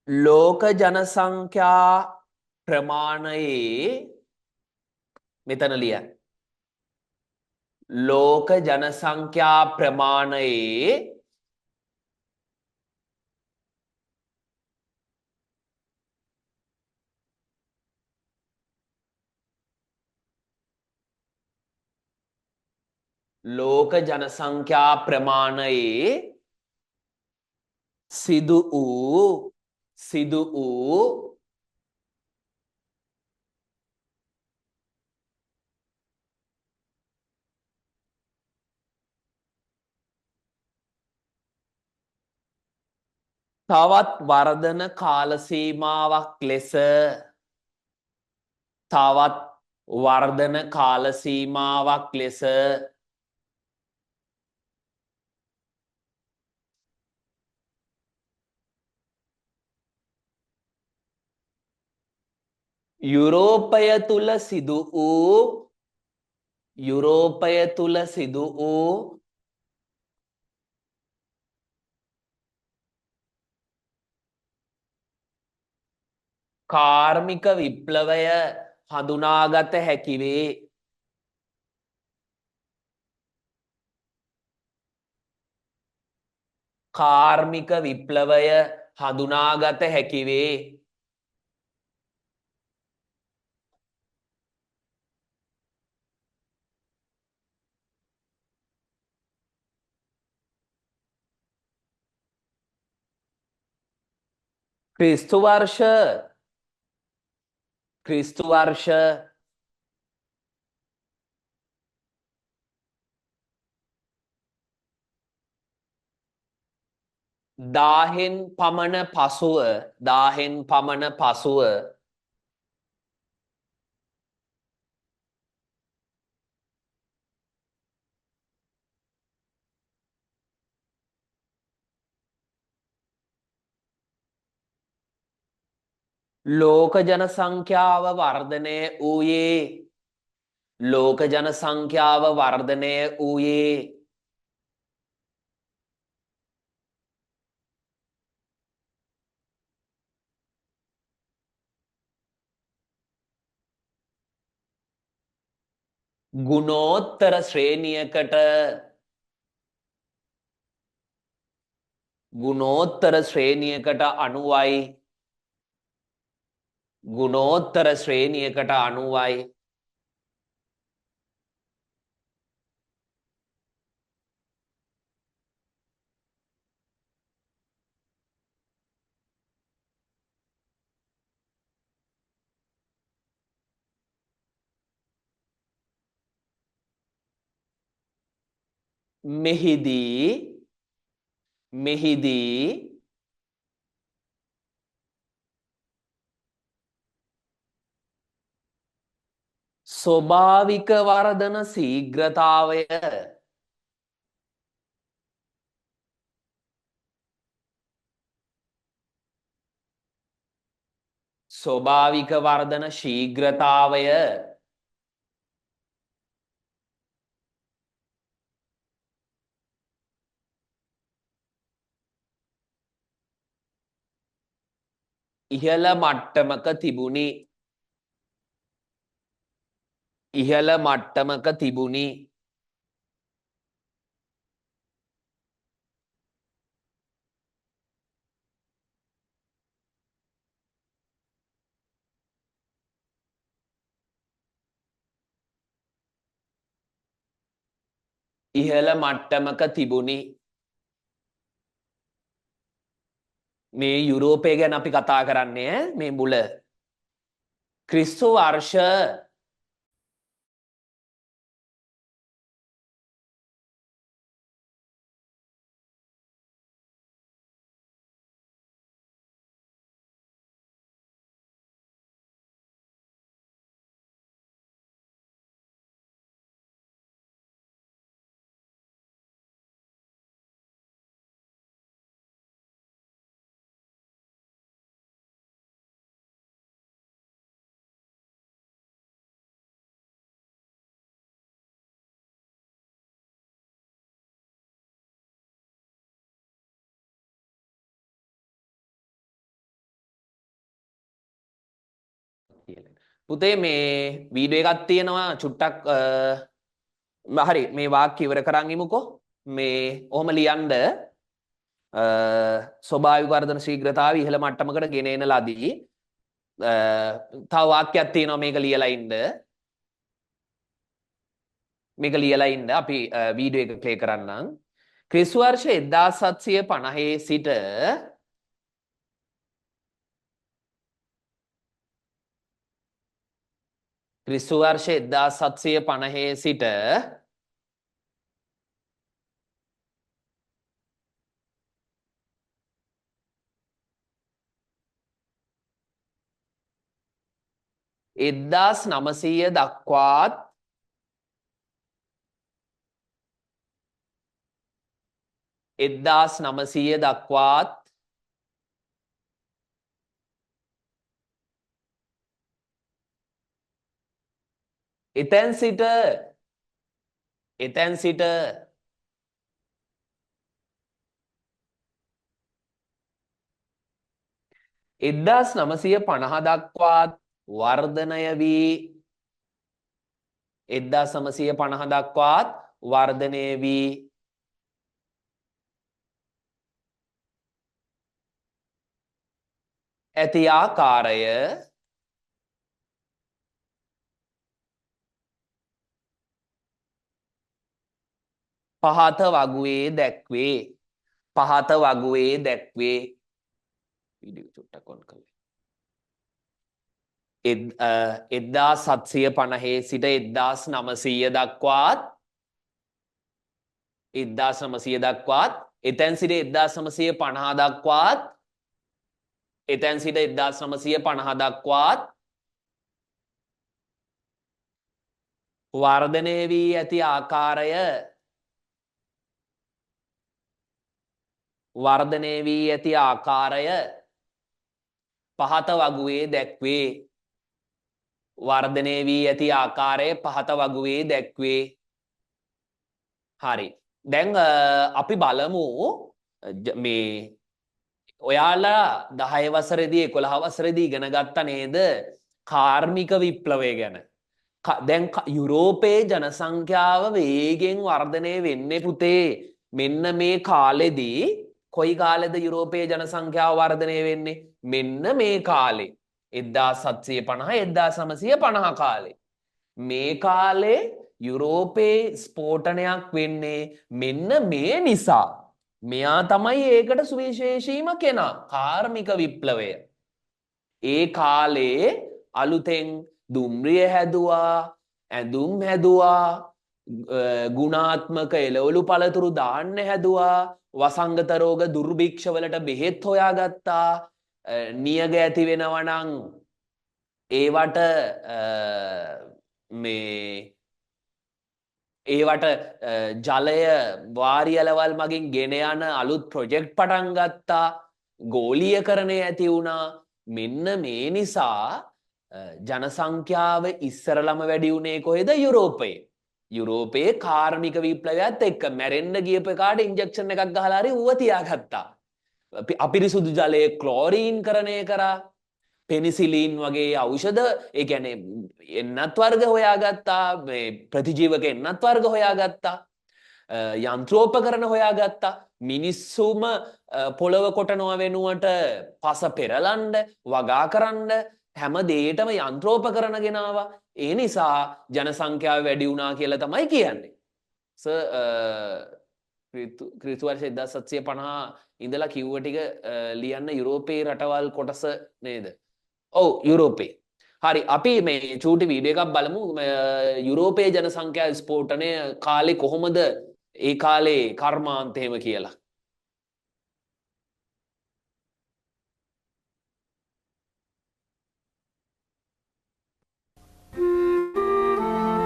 ලෝක ජනසංඛ්‍යා ප්‍රමාණයේ මෙතන ලියන්න. ලෝක ජනසංඛ්‍යා ප්‍රමාණයේ ලෝක ජනසංඛ්‍යා ප්‍රමාණයේ සිදු වූ තවත් වර්ධන කාල සීමාවක් ලෙස තවත් වර්ධන කාල සීමාවක් ලෙස යුරෝපය තුල සිදු වූ කාර්මික විප්ලවය හඳුනාගත හැකි වේ. කාර්මික විප්ලවය හඳුනාගත හැකි වේ. ක්‍රිස්තු වර්ෂ 1000 පමණ පසුව ලෝක ජනසංඛ්‍යාව වර්ධනය වූයේ ගුණෝත්තර ශ්‍රේණියකට අනුවයි. මෙහිදී ස්වභාවික වර්ධන ශීඝ්‍රතාවය ඉහළ මට්ටමක තිබුණි. ඉහළ මට්ටමක තිබුණි. මේ යුරෝපය ගැන අපි කතා කරන්නේ මේ මුල. ක්‍රිස්තු වර්ෂ පුතේ මේ වීඩියෝ එකක් තියෙනවා චුට්ටක් හරි මේ වාක්‍ය ඉවර කරන් ඉමුකෝ. මේ ඔහොම ලියන්න ස්වභාවික වර්ධන ශීඝ්‍රතාවය ඉහළ මට්ටමකට ගෙන එන ලදී. තව වාක්‍යයක් තියෙනවා මේක ලියලා ඉන්න. මේක ලියලා ඉන්න අපි වීඩියෝ එක ප්ලේ කරන්නම්. ක්‍රිස්තු වර්ෂ 1750 සිට ක්‍රිස්තු වර්ෂ 1750 සිට 1900 දක්වාත් 1900 දක්වාත් එතැන් සිට 1950 දක්වාත් වර්ධනය වී 1950 දක්වාත් වර්ධනය වී ඇති ආකාරය පහත වගුවේ දැක්වේ. පහත වගුවේ දැක්වේ. වීඩියෝ චුට්ටක් ඔන් කරලා 1750 සිට 1900 දක්වාත් 1900 දක්වාත් එතැන් සිට 1950 දක්වාත් එතැන් සිට 1950 දක්වාත් වර්ධනය වී ඇති ආකාරය වර්ධනය වී ඇති ආකාරය පහත වගුවේ දැක්වේ. වර්ධනය වී ඇති ආකාරය පහත වගුවේ දැක්වේ. හරි. දැන් අපි බලමු මේ ඔයාලා 10 වසරේදී 11 වසරේදී ඉගෙන ගත්තා නේද කාර්මික විප්ලවය ගැන. දැන් යුරෝපයේ ජනසංඛ්‍යාව වේගෙන් වර්ධනය වෙන්නේ පුතේ මෙන්න මේ කාලෙදී. කොයි කාලෙද යුරෝපයේ ජනසංඛ්‍යාව වර්ධනය වෙන්නේ? මෙන්න මේ කාලේ 1750 1950 කාලේ. මේ කාලේ යුරෝපයේ ස්ෆෝටනයක් වෙන්නේ මෙන්න මේ නිසා. මෙයා තමයි ඒකට සුවිශේෂීම කෙනා. කාර්මික විප්ලවය. ඒ කාලේ අලුතෙන් දුම්රිය හැදුවා, ඇඳුම් හැදුවා, ගුණාත්මක එළවලු පළතුරු දාන්න හැදුවා, වසංගත රෝග දුර්භික්ෂ වලට බෙහෙත් හොයාගත්තා, නියග ඇති වෙනවා නම් ඒවට ඒවට ජලය වාරියලවල් මගින් ගෙන යන අලුත් ප්‍රොජෙක්ට් පටන් ගත්තා. ගෝලීයකරණය ඇති වුණා. මෙන්න මේ නිසා ජනසංඛ්‍යාව ඉස්සරලම වැඩි වුණේ කොහෙද? යුරෝපයේ. යුරෝපයේ කාර්මික විප්ලවයත් එක්ක මැරෙන්න ගියප එකාට ඉන්ජෙක්ෂන් එකක් ගහලා හරි ඌව තියාගත්තා. අපිරිසුදු ජලයේ ක්ලෝරීන්කරණය කරා. පෙනිසිලින් වගේ ඖෂධ ඒ කියන්නේ එන්නත් වර්ග හොයාගත්තා. මේ ප්‍රතිජීවක එන්නත් වර්ග හොයාගත්තා. යන්ත්‍රෝපකරණ හොයාගත්තා. මිනිස්සුම පොළව කොටනවා වෙනුවට පස පෙරලන්න, වගා කරන්න හැම දෙයකටම යන්ත්‍රෝපකරණ ගෙනාවා. ඒ නිසා ජනසංඛ්‍යාව වැඩි වුණා කියලා තමයි කියන්නේ. ක්‍රිස්තු වර්ෂ 1750 ඉඳලා කිව්ව ටික ලියන්න යුරෝපයේ රටවල් කොටස නේද? ඔව් යුරෝපේ. හරි අපි මේ චූටි වීඩියෝ එකක් බලමු යුරෝපයේ ජනසංඛ්‍යා ස්ෆෝටනය කාලේ කොහොමද ඒ කාලේ කර්මාන්තේම කියලා.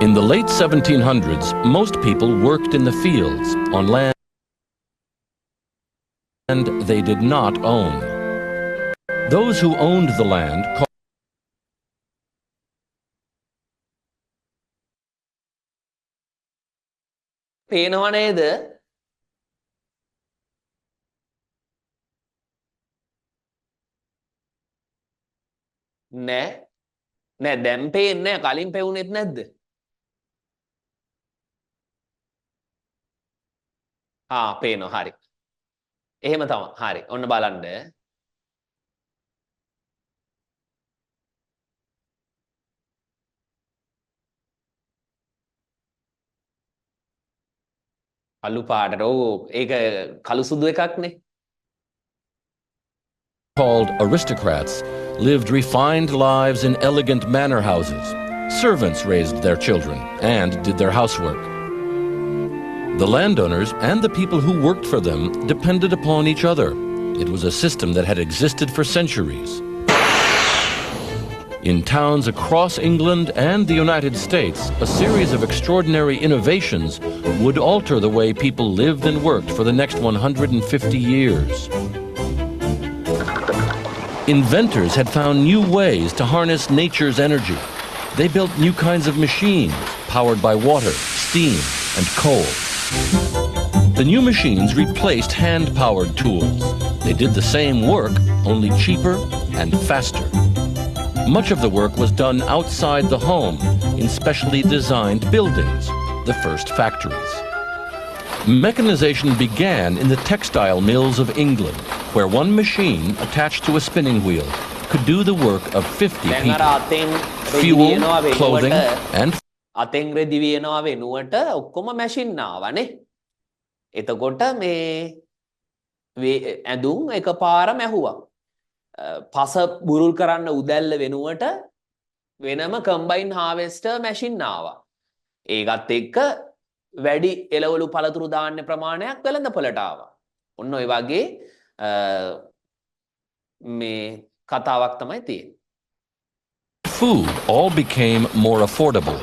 In the late 1700s, most people worked in the fields on land they did not own. Those who owned the land පේනව නේද? නෑ දැන් පේන්නේ නැහැ. කලින් පෙවුනේත් නැද්ද? පේනවා. හරි. එහෙම තමයි. හරි. ඔන්න බලන්න. කළු පාටට. ඕ ඒක කළු සුදු එකක්නේ. called aristocrats lived refined lives in elegant manor houses. Servants raised their children and did their housework. The landowners and the people who worked for them depended upon each other. It was a system that had existed for centuries. In towns across England and the United States, a series of extraordinary innovations would alter the way people lived and worked for the next 150 years. Inventors had found new ways to harness nature's energy. They built new kinds of machines powered by water, steam, and coal. The new machines replaced hand-powered tools. They did the same work, only cheaper and faster. Much of the work was done outside the home, in specially designed buildings, the first factories. Mechanization began in the textile mills of England, where one machine attached to a spinning wheel could do the work of 50 people. Fuel, clothing, and අතෙන් රෙදි වියනවා වෙනුවට ඔක්කොම machine ආවනේ. එතකොට මේ ඇඳුම් එකපාර මැහුවා. පස බුරුල් කරන්න උදැල්ල වෙනුවට වෙනම කම්බයින් හාවෙස්ටර් මැෂින් ආවා. ඒකත් එක්ක වැඩි එළවලු පළතුරු දාන්න ප්‍රමාණයක් වෙළඳපොළට ආවා. ඔන්න ඔය වගේ මේ කතාවක් තමයි තියෙන්නේ. Food all became more affordable.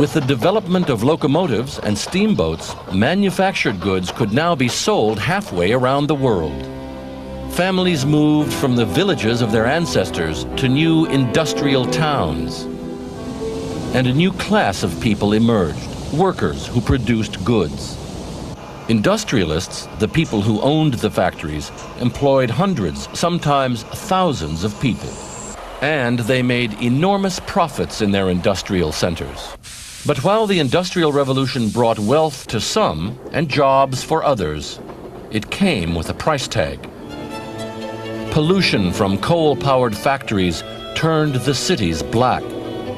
With the development of locomotives and steamboats, manufactured goods could now be sold halfway around the world. Families moved from the villages of their ancestors to new industrial towns. And a new class of people emerged, workers who produced goods. Industrialists, the people who owned the factories, employed hundreds, sometimes thousands of people. And they made enormous profits in their industrial centers. But while the Industrial Revolution brought wealth to some and jobs for others, it came with a price tag. Pollution from coal-powered factories turned the cities black.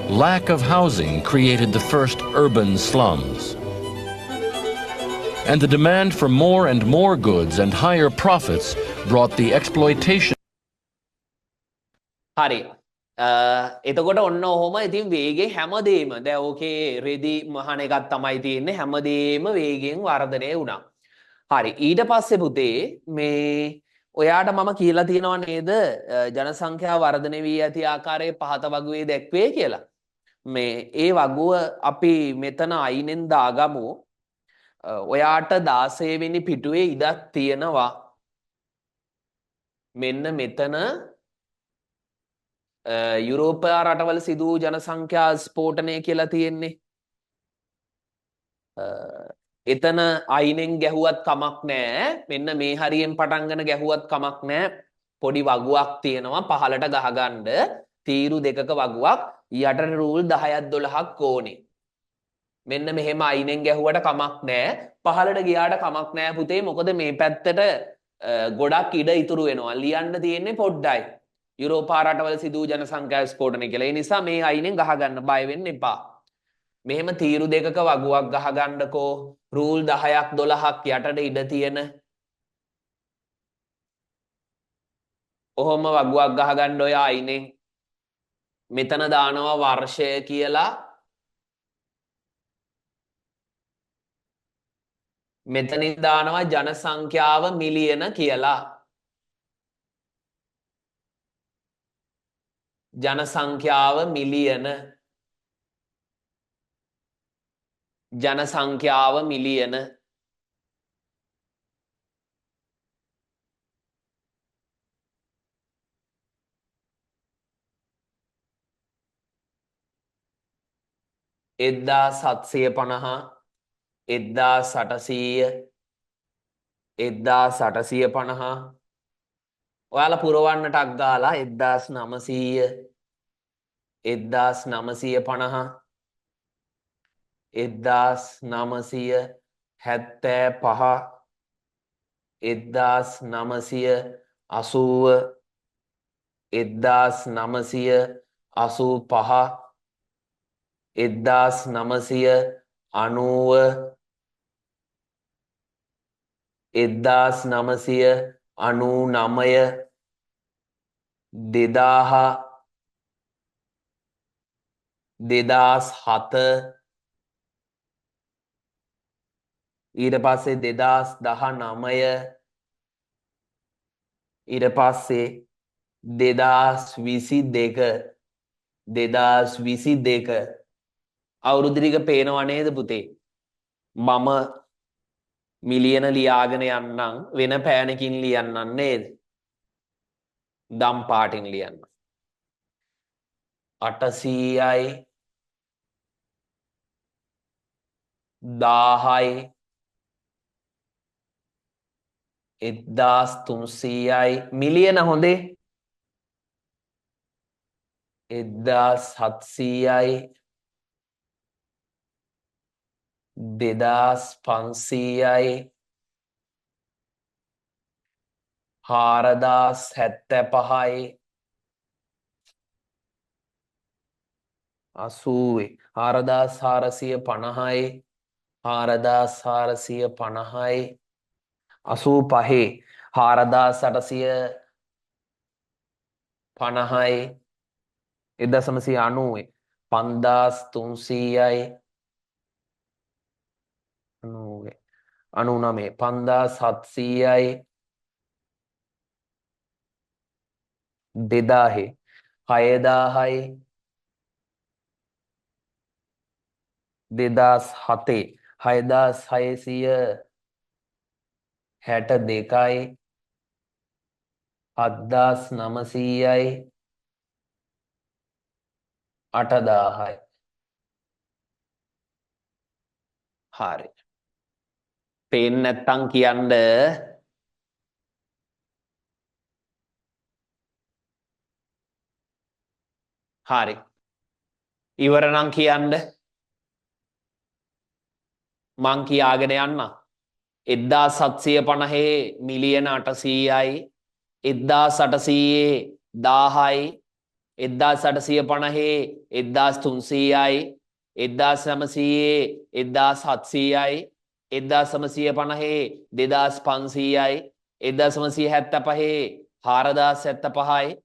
Lack of housing created the first urban slums. And the demand for more and more goods and higher profits brought the exploitation. හරි. එතකොට ඔන්න ඔහොම ඉතින් වේගෙන් හැමදේම දැන් ඕකේ රෙදි මහන එකක් තමයි තියෙන්නේ හැමදේම වේගෙන් වර්ධනය වුණා. හරි. ඊට පස්සේ පුතේ මේ ඔයාට මම කියලා තියෙනවා නේද ජනසංඛ්‍යාව වර්ධනය වී ඇති ආකාරයේ පහත වගුවේ දැක්වේ කියලා. මේ ඒ වගුව අපි මෙතන අයිනෙන් දාගමු. ඔයාට 16 වෙනි පිටුවේ ඉඩක් තියෙනවා. මෙන්න මෙතන යුරෝපා රටවල සිදු වූ ජනසංඛ්‍යා ස්ෆෝටනය කියලා තියෙන්නේ. එතන අයිනෙන් ගැහුවත් කමක් නැහැ. මෙන්න මේ හරියෙන් පටන් ගන්න ගැහුවත් කමක් නැහැ. පොඩි වගුවක් තියෙනවා පහලට ගහගන්න. තීරු දෙකක වගුවක් යටට රූල් 10ක් 12ක් ඕනේ. මෙන්න මෙහෙම අයිනෙන් ගැහුවට කමක් නැහැ. පහලට ගියාට කමක් නැහැ පුතේ. මොකද මේ පැත්තට ගොඩක් ඉඩ ඉතුරු වෙනවා. ලියන්න තියෙන්නේ පොඩ්ඩයි. යුරෝපා රටවල සිදු ජනසංඛ්‍යා ස්ෆෝටනය කියලා. ඒ නිසා මේ අයිනෙන් ගහගන්න බය වෙන්න එපා. මෙහෙම තීරු දෙකක වගුවක් ගහගන්නකෝ රූල් 10ක් 12ක් යටට ඉඩ තියෙන. ඔහොම වගුවක් ගහගන්න ඔය අයිනෙන් මෙතන දානවා වර්ෂය කියලා. මෙතනින් දානවා ජනසංඛ්‍යාව මිලියන කියලා. ජනසංඛ්‍යාව මිලියන. ජනසංඛ්‍යාව මිලියන. එද්දා 750 එද්දා 800 එද්දා 850 ඔයාලා පුරවන්නටක් ගාලා 1900 1950 1975 1980 1985 1990 1999 2007 ඊට පස්සේ 2019 ඊට පස්සේ 2022 අවුරුදු ටික පේනව නේද පුතේ? මම මිලියන ලියාගෙන යන්නම් වෙන පෑනකින් ලියන්නම් නේද? දම් පාටින් ලියන්න. 800යි 1000යි 1300යි මිලියන හොඳේ 1700යි 2500යි 4075යි 80 4450යි 4450යි 85 4850යි 1990 5300යි 99 5700යි 2000 6000යි 2007 6662යි 7900යි 8000යි. හරි. පේන්නේ නැත්තම් කියන්න. හරි. ඉවර නම් කියන්න. මං කියාගෙන යන්න. 1750 මිලියන 800යි 1800 1000යි 1850 1300යි 1900 1700යි 1950 2500යි 1975 4075යි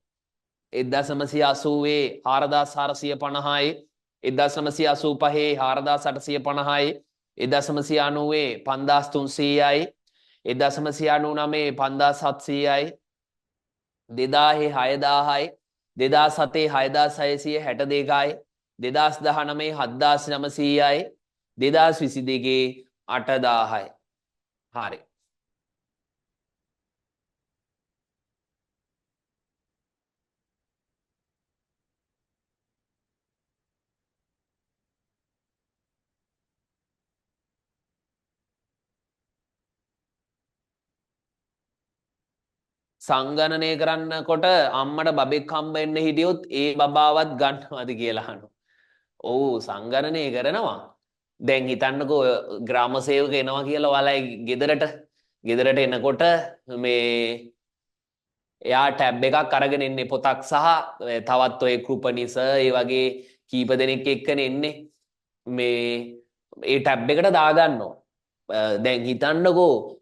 1980 4450යි 1985 4850යි 1990 5300යි 1999 5700යි 2000 6000යි 2007 6662යි 2019 7900යි 2022 8000යි. හරි. සංගණනය කරන්නකොට අම්මට බබෙක් හම්බ වෙන්න හිටියොත් ඒ බබාවත් ගන්නවද කියලා අහනවා. ඔව් සංගණනය කරනවා. දැන් හිතන්නකෝ ග්‍රාම සේවක එනවා කියලා ඔයාලා ගෙදරට එනකොට මේ එයා ටැබ් එකක් අරගෙන එන්නේ පොතක් සහ තවත් ඔය කෘපනිස ඒ වගේ කීප දෙනෙක් එක්කනේ එන්නේ. මේ ඒ ටැබ් එකට දාගන්නවා. දැන් හිතන්නකෝ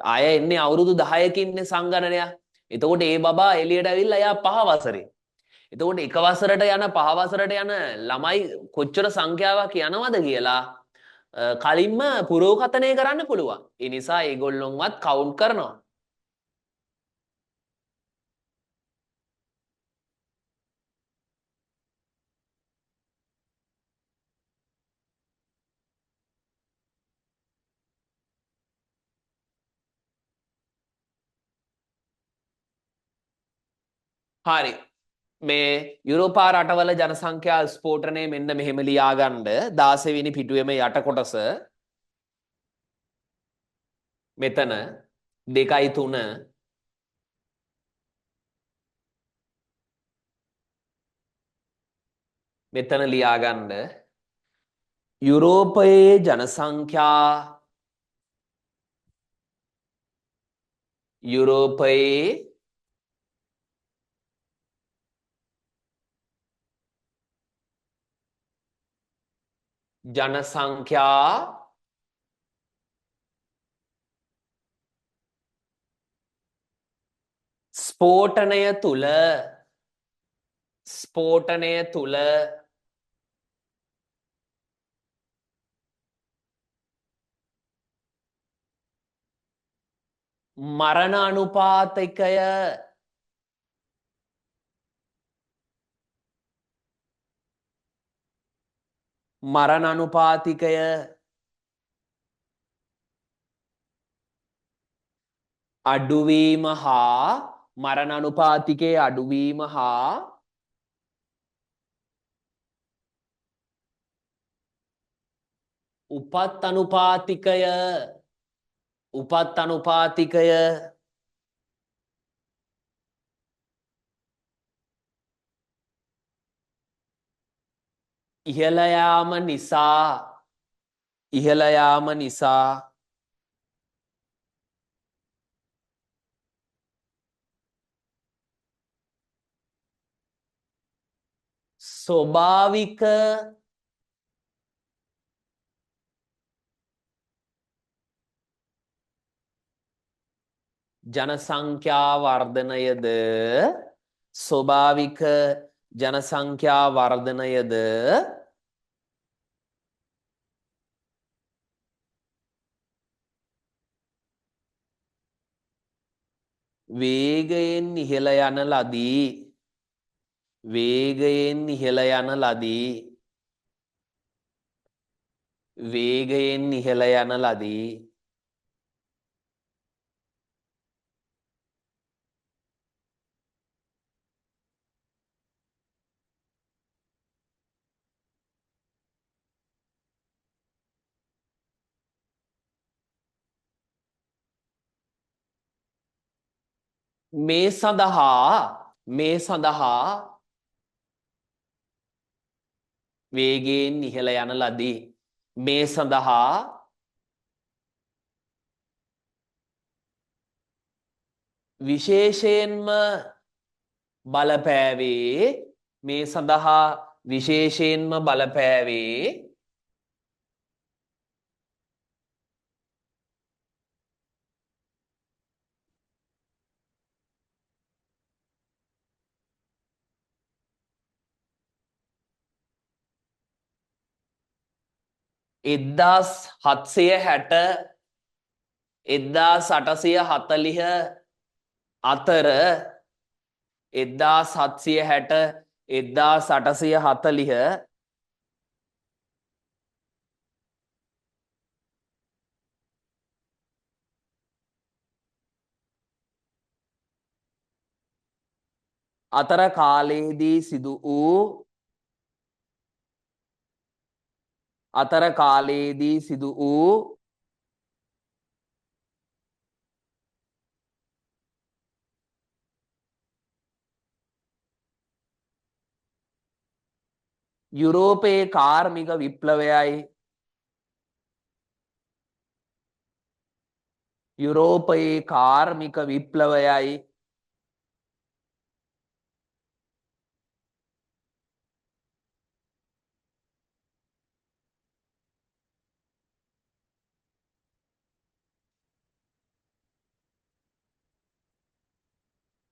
අය එන්නේ අවුරුදු 10කින් සංගණනයක්. එතකොට ඒ බබා එළියට ඇවිල්ලා එයා 5 වසරේ. එතකොට එක වසරට යන 5 වසරට යන ළමයි කොච්චර සංඛ්‍යාවක් යනවද කියලා කලින්ම පුරෝකථනය කරන්න පුළුවන්. ඒ නිසා ඒගොල්ලොන්වත් කවුන්ට් කරනවා. හරි. මේ යුරෝපා රටවල ජනසංඛ්‍යා ස්ෆෝටනය මෙන්න මෙහෙම ලියාගන්න 16 වෙනි පිටුවේම යට කොටස මෙතන 2.3 මෙතන ලියාගන්න යුරෝපයේ ජනසංඛ්‍යා ස්ෆෝටනය තුල මරණ අනුපාතිකය අඩුවීම හා මරණ අනුපාතිකයේ අඩුවීම හා උපත් අනුපාතිකය ඉහළ යාම නිසා ස්වභාවික ජනසංඛ්‍යා වර්ධනයද වේගයෙන් ඉහළ යන ලදී මේ සඳහා වේගයෙන් ඉහළ යන ලදී. මේ සඳහා විශේෂයෙන්ම බලපෑවේ එක්දාස් 840 අතර 1760 අතර කාලයේදී සිදු වූ යුරෝපයේ කාර්මික විප්ලවයයි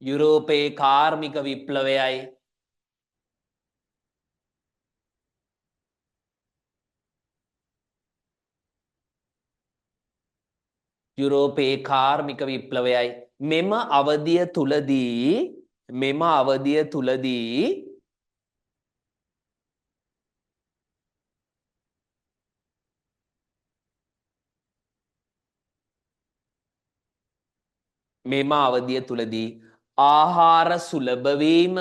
යුරෝපයේ කාර්මික විප්ලවයයි යුරෝපයේ කාර්මික විප්ලවයයි මෙම අවධිය තුලදී ආහාර සුලභ වීම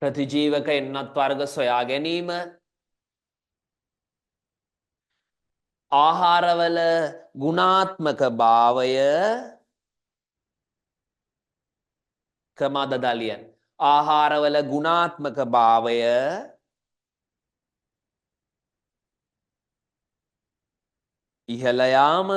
ප්‍රතිජීවක එන්නත් වර්ග සොයා ගැනීම ආහාරවල ගුණාත්මක භාවය කමාදදාලියන් ආහාරවල ගුණාත්මක භාවය ඉහළ යාම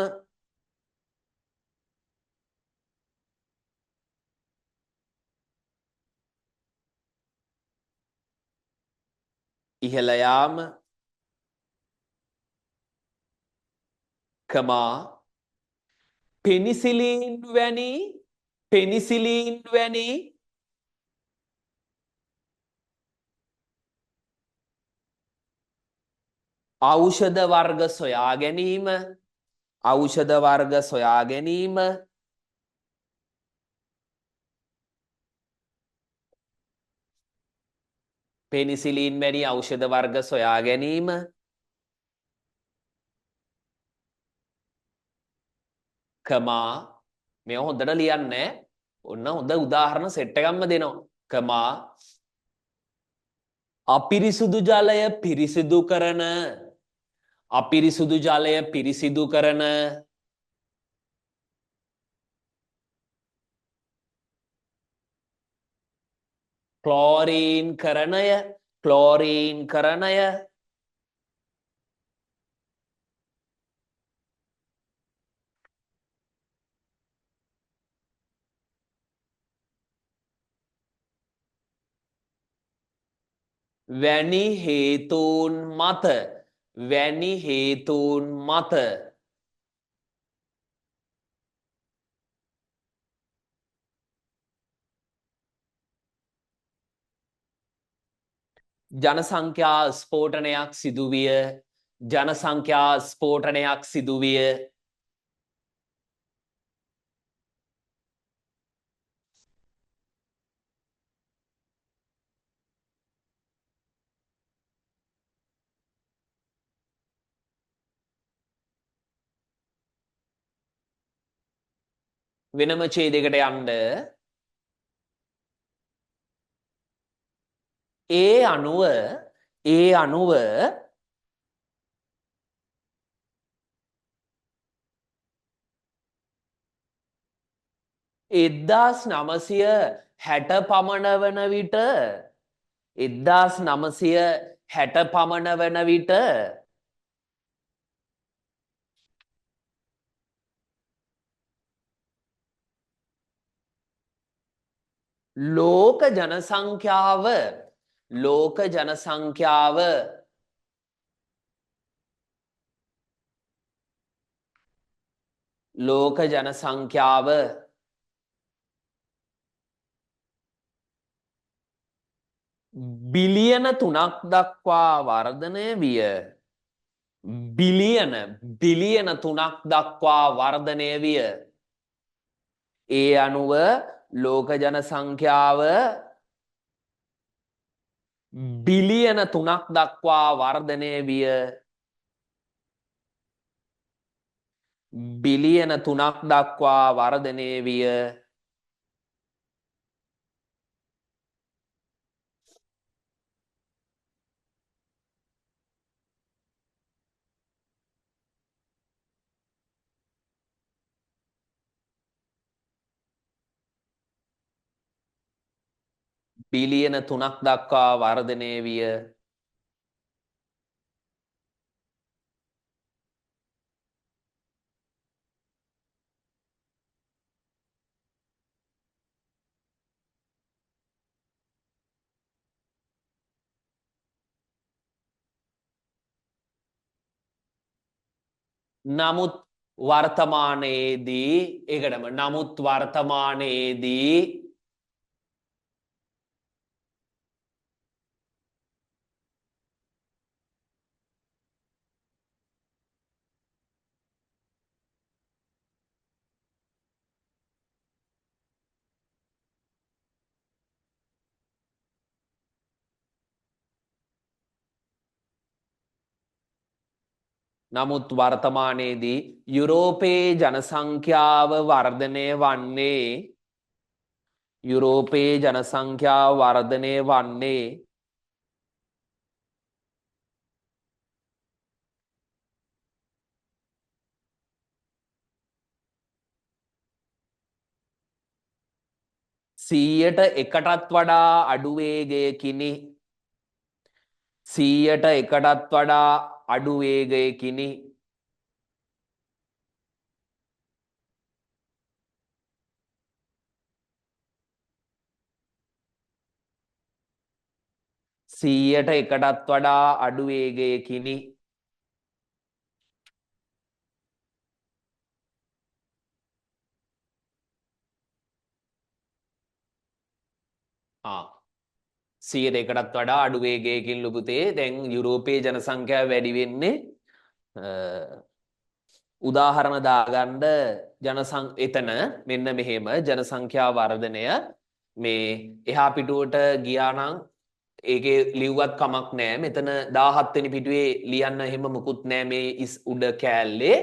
පෙනිසිලින් වැනි ඖෂධ වර්ග සොයා ගැනීම පෙනිසිලින් වැනි ඖෂධ වර්ග සොයා ගැනීම මේ හොඳට ලියන්නේ ඔන්න හොඳ උදාහරණ සෙට් එකක්ම දෙනවා අපිරිසුදු ජලය පිරිසිදු කරන ක්ලෝරීන් කරණය වැනි හේතූන් මත ජනසංඛ්‍යා ස්ෆෝටනයක් සිදුවිය වෙනම ඡේදයකට යන්න ඒ අනුව 1960 පමණ වන විට ලෝක ජනසංඛ්‍යාව බිලියන 3ක් දක්වා වර්ධනය විය. බිලියන 3ක් දක්වා වර්ධනය විය. ඒ අනුව ලෝක ජනසංඛ්‍යාව බිලියන 3ක් දක්වා වර්ධනය විය. බිලියන 3ක් දක්වා වර්ධනය විය. බිලියන 3ක් දක්වා වර්ධනය විය. නමුත් වර්තමානයේදී ඒකටම නමුත් වර්තමානයේදී නමුත් වර්තමානයේදී යුරෝපයේ ජනසංඛ්‍යාව වර්ධනය වන්නේ යුරෝපයේ ජනසංඛ්‍යාව වර්ධනය වන්නේ සීයට එකටත් වඩා අඩු වේගයකිනි. 100ට එකටත් වඩා අඩු වේගයකිනි. සීයට එකටත් වඩා අඩු වේගයකිනි. සීයට එකටත් වඩා අඩු වේගයකින් ලුපුතේ දැන් යුරෝපයේ ජනසංඛ්‍යාව වැඩි වෙන්නේ උදාහරණ දාගන්න එතන මෙන්න මෙහෙම ජනසංඛ්‍යා වර්ධනය මේ එහා පිටුවට ගියා නම් ඒකේ ලිව්වත් කමක් නැහැ. මෙතන 17 වෙනි පිටුවේ ලියන්න එහෙම මුකුත් නැහැ මේ උඩ කෑල්ලේ.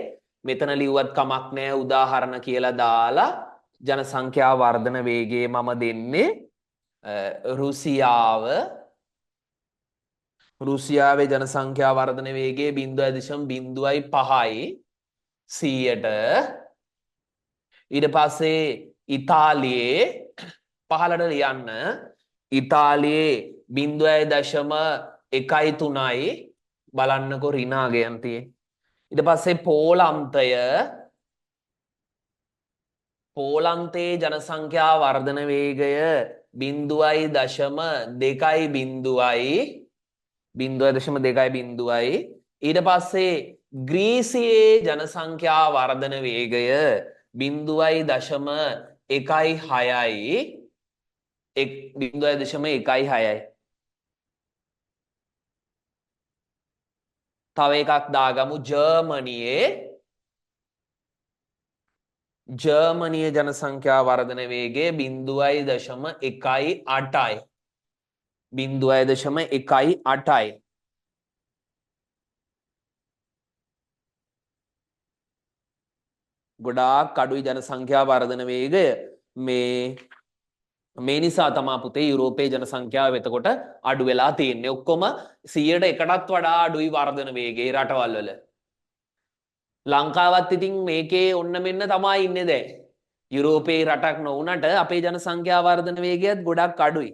මෙතන ලිව්වත් කමක් නැහැ උදාහරණ කියලා දාලා ජනසංඛ්‍යා වර්ධන වේගය මම දෙන්නේ රුසියාවේ ජනසංඛ්‍යා වර්ධන වේගය 0.05යි 100ට. ඊට පස්සේ ඉතාලියේ පහළට ලියන්න ඉතාලියේ 0.13යි බලන්නකෝ ඍණාගයන්තියේ. ඊට පස්සේ පෝලන්තයේ ජනසංඛ්‍යා වර්ධන වේගය 0.2යි. ඊට පස්සේ ග්‍රීසියේ ජනසංඛ්‍යා වර්ධන වේගය 0.16යි. තව එකක් දාගමු ජර්මනියේ ජනසංඛ්‍යා වර්ධන වේගය 0.18යි. 0.18යි. ගොඩාක් අඩුයි ජනසංඛ්‍යා වර්ධන වේගය. මේ නිසා තමා පුතේ යුරෝපයේ ජනසංඛ්‍යාව එතකොට අඩු වෙලා තියෙන්නේ. ඔක්කොම 100ට එකටත් වඩා අඩුයි වර්ධන වේගයේ රටවල් වල. ලංකාවත් ඉතින් මේකේ ඔන්න මෙන්න තමයි ඉන්නේ දැන්. යුරෝපයේ රටක් නොවුනට අපේ ජනසංඛ්‍යා වර්ධන වේගයත් ගොඩක් අඩුයි.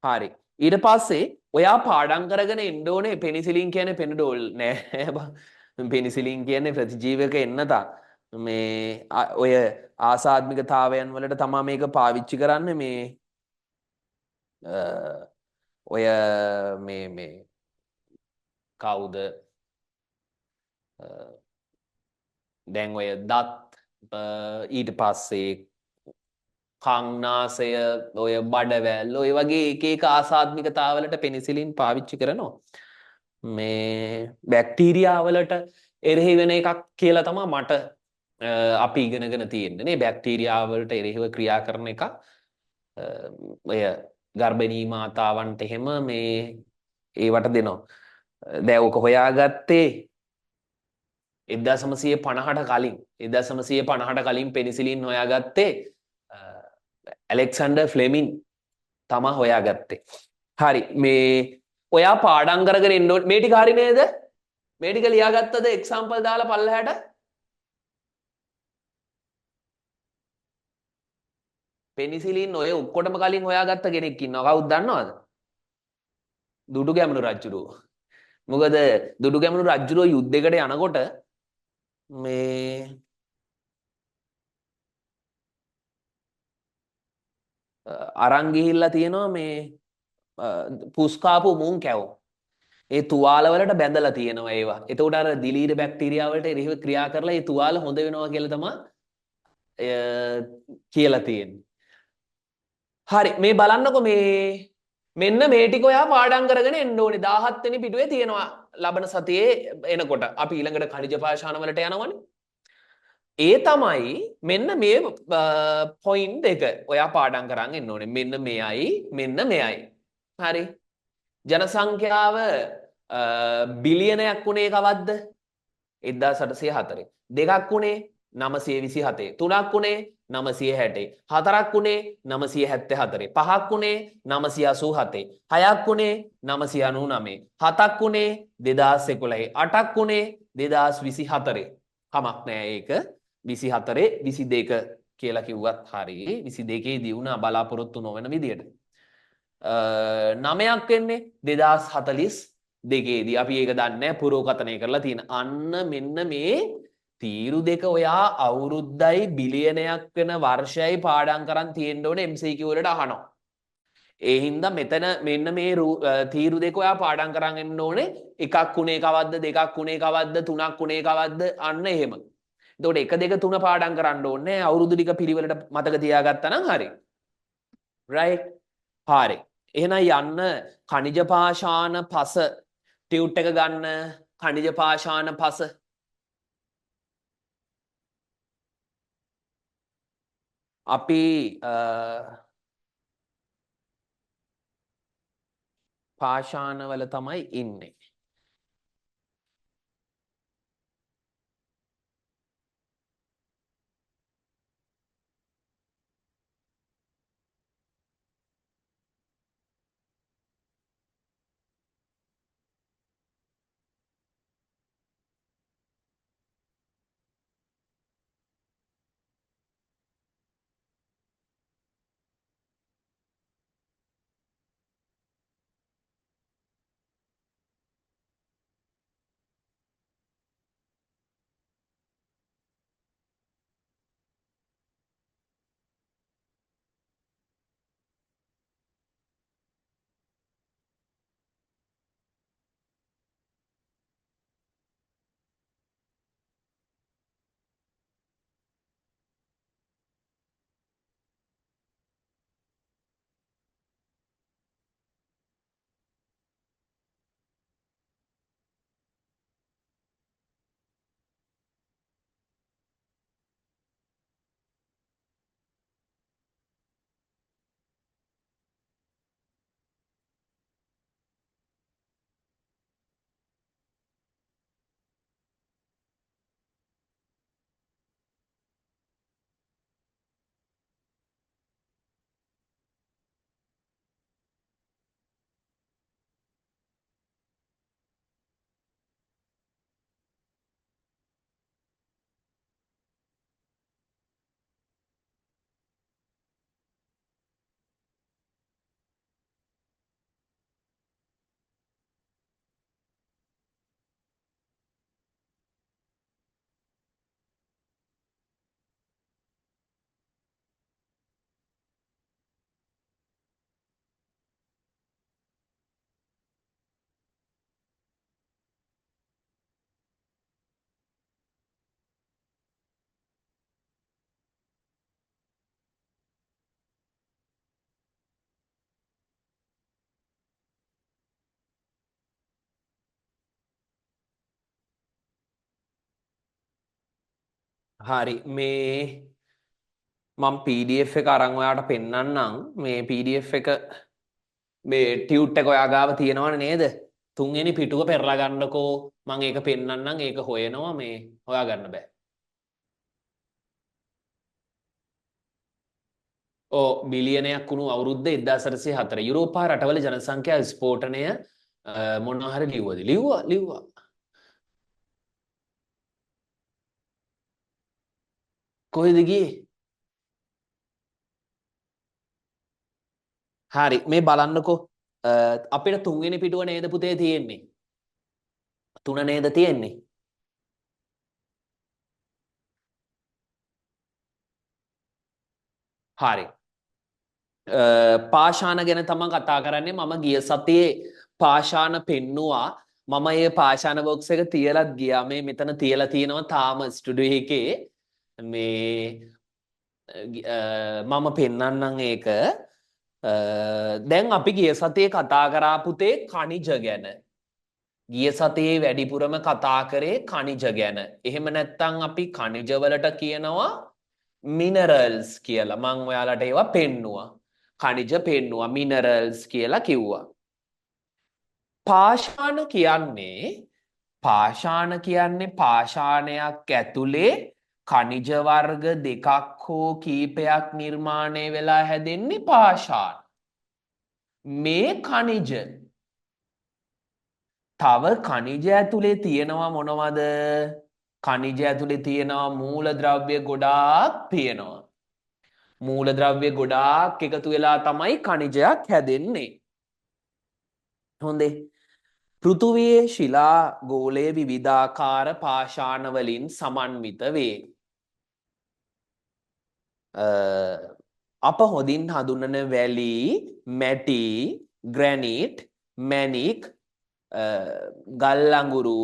හරි. ඊට පස්සේ ඔයා පාඩම් කරගෙන එන්න ඕනේ පෙනිසිලින් කියන්නේ පෙනඩෝල් නෑ බං. පෙනිසිලින් කියන්නේ ප්‍රතිජීවක එන්නතා. මේ ඔය ආසාත්මිකතාවයන් වලට තමා මේක පාවිච්චි කරන්න මේ ඔය මේ කවුද දැන් ඔය දත් ඊට පස්සේ කංනාසය ඔය බඩවැල් ඔය වගේ එක ආසාත්මිකතාවලට පෙනිසිලින් පාවිච්චි කරනවා. මේ බැක්ටීරියාවලට එරෙහි වෙන එකක් කියලා තමා මට අපි ඉගෙනගෙන තියෙන්නේ නේ. බැක්ටීරියාවලට එරෙහිව ක්‍රියා කරන එක ඔය ගර්භණී මාතාවන්ට එහෙම මේ ඒවට දෙනවා. දැන් ඔක හොයාගත්තේ 1950ට කලින් පෙනිසිලින් හොයාගත්තේ ඇලෙක්සැන්ඩර් ෆ්ලෙමින් තමා හොයාගත්තේ. හරි මේ ඔයා පාඩම් කරගෙන එන්න ඕනේ. මේ ටික හරි නේද? මේ ටික ලියාගත්තද එක්සැම්පල් දාලා පල්ලහැට? පෙනිසිලින් ඔය ඔක්කොටම කලින් හොයාගත්ත කෙනෙක් ඉන්නවා. කවුද දන්නවද? දුටුගැමුණු රජුරෝ. මොකද දුටුගැමුණු රජුරෝ යුද්ධයකට යනකොට මේ අරන් ගිහිල්ලා තියෙනවා මේ පුස්කාපු මුං කැවුම්. ඒ තුවාල වලට බැඳලා තියෙනවා ඒවා. එතකොට අර දිලීර බැක්ටීරියා වලට එරෙහිව ක්‍රියා කරලා ඒ තුවාල හොඳ වෙනවා කියලා තමයි කියලා තියෙන්නේ. හරි මේ බලන්නකො මේ මෙන්න මේ ටික ඔයා පාඩම් කරගෙන එන්න ඕනේ. 17 වෙනි පිටුවේ තියෙනවා ලබන සතියේ එනකොට. අපි ඊළඟට ඛනිජ පාෂාණ වලට යනවනේ. ඒ තමයි මෙන්න මේ පොයින්ට් එක ඔයා පාඩම් කරන් එන්න ඕනේ. මෙන්න මෙයයි මෙන්න මෙයයි. හරි. ජනසංඛ්‍යාව බිලියනයක් වුණේ කවද්ද? 1804. දෙකක් වුණේ 927. තුනක් වුණේ 960. හතරක් වුණේ 974. පහක් වුණේ 987. හයක් වුණේ 999. හතක් වුණේ 2011. අටක් වුණේ 2024. කමක් නෑ ඒක 24 22 කියලා කිව්වත් හරි 22 දී වුණා බලාපොරොත්තු නොවන විදියට. 9ක් වෙන්නේ 2042 දී අපි ඒක දන්නේ නැහැ පුරෝකථනය කරලා තියෙන. අන්න මෙන්න මේ තීරු දෙක ඔයා අවුරුද්දයි බිලියනයක් වෙන වර්ෂයයි පාඩම් කරන් තියෙන්න ඕනේ MCQ වලට අහනවා. ඒ හින්දා මෙතන මෙන්න මේ තීරු දෙක ඔයා පාඩම් කරන් එන්න ඕනේ. එකක් උනේ කවද්ද දෙකක් උනේ කවද්ද තුනක් උනේ කවද්ද අන්න එහෙම. එතකොට 1 2 3 පාඩම් කරන්න ඕනේ අවුරුදු ටික පිළිවෙලට මතක තියාගත්තා නම් හරි. right? හරි. එහෙනම් යන්න ඛනිජ පාෂාණ පස ටියුට් එක ගන්න ඛනිජ පාෂාණ පස අපි පාෂාණ වල තමයි ඉන්නේ. හරි මේ මම PDF එක අරන් ඔයාට පෙන්නන්නම් මේ PDF එක මේ ටියුට් එක ඔයා ගාව තියෙනවනේ නේද? තුන්වෙනි පිටුව පෙරලා ගන්නකෝ මම ඒක පෙන්නන්නම් ඒක හොයනවා මේ හොයා ගන්න බෑ. බිලියනයක් වුණු අවුරුද්ද 1804 යුරෝපා රටවල ජනසංඛ්‍යා ස්ෆෝටනය මොනවා හරි ලිව්වා කොහෙද ගියේ හරි මේ බලන්නකෝ අපිට තුන්වෙනි පිටුව නේද පුතේ තියෙන්නේ 3 නේද තියෙන්නේ හරි පාෂාණ ගැන තමයි කතා කරන්නේ මම ගිය සතියේ පාෂාණ පෙන්නුවා මම මේ පාෂාණ බොක්ස් එක තියලත් ගියා මේ මෙතන තියලා තියෙනවා තාම ස්ටුඩියෝ එකේ මේ මම පෙන්වන්නම් ඒක දැන් අපි ගිය සතියේ කතා කරා පුතේ khනිජ ගැන ගිය සතියේ වැඩිපුරම කතා කරේ khනිජ ගැන එහෙම නැත්නම් අපි khනිජ වලට කියනවා මිනරල්ස් කියලා මම ඔයාලට ඒවා පෙන්නුවා khනිජ පෙන්නුවා මිනරල්ස් කියලා කිව්වා පාෂාණ කියන්නේ පාෂාණයක් ඇතුලේ khනිජ වර්ග දෙකක් හෝ කීපයක් නිර්මාණය වෙලා හැදෙන්නේ පාෂාණ මේ khනිජ තව khනිජ ඇතුලේ තියෙනවා මොනවද khනිජ ඇතුලේ තියෙනවා මූලද්‍රව්‍ය ගොඩාක් තියෙනවා මූලද්‍රව්‍ය ගොඩාක් එකතු වෙලා තමයි khනිජයක් හැදෙන්නේ හොඳේ පෘථුවියේ ශිලා ගෝලයේ විවිධාකාර පාෂාණ වලින් සමන්විත වේ අප හොඳින් හඳුනන වැලි මැටි ග්‍රැනිට් මැණික් ගල් අඟුරු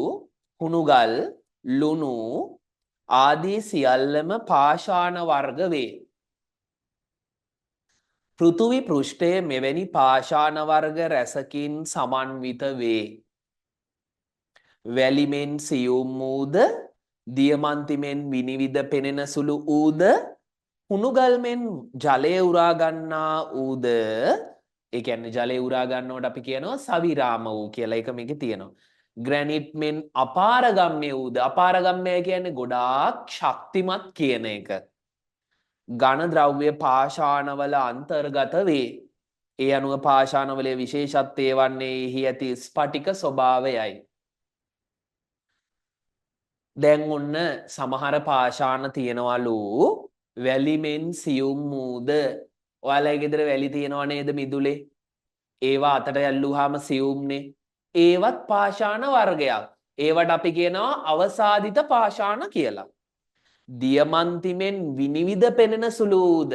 හුණුගල් ලුණු ආදී සියල්ලම පාෂාණ වර්ග වේ පෘථුවි පෘෂ්ඨයේ මෙවැනි පාෂාණ වර්ග රැසකින් සමන්විත වේ වැලිමෙන් සියුම් වූද දියමන්තිමෙන් විනිවිද පෙනෙන සුළු ඌද හුණුගල්මෙන් ජලය උරා ගන්නා ඌද ඒ කියන්නේ ජලය උරා ගන්නවට අපි කියනවා සවිරාම වූ කියලා එක මේකේ තියෙනවා ග්‍රැනිට් මෙන් අපාරගම්‍ය ඌද අපාරගම්‍ය කියන්නේ ගොඩාක් ශක්තිමත් කියන එක ඝන ද්‍රව්‍ය පාෂාණවල අන්තර්ගත වේ ඒ අනුව පාෂාණවලේ විශේෂත්වය වන්නේ එහි ඇති ස්ඵටික ස්වභාවයයි දැන් ඔන්න සමහර පාෂාණ තියනවලු වැලිමෙන් සියුම් වූද ඔයාලගේ ගෙදර වැලි තියනව නේද මිදුලේ ඒවා අතට ඇල්ලුවාම සියුම්නේ ඒවත් පාෂාණ වර්ගයක් ඒවට අපි කියනවා අවසාදිත පාෂාණ කියලා දියමන්තිමෙන් විනිවිද පෙනෙන සුළුද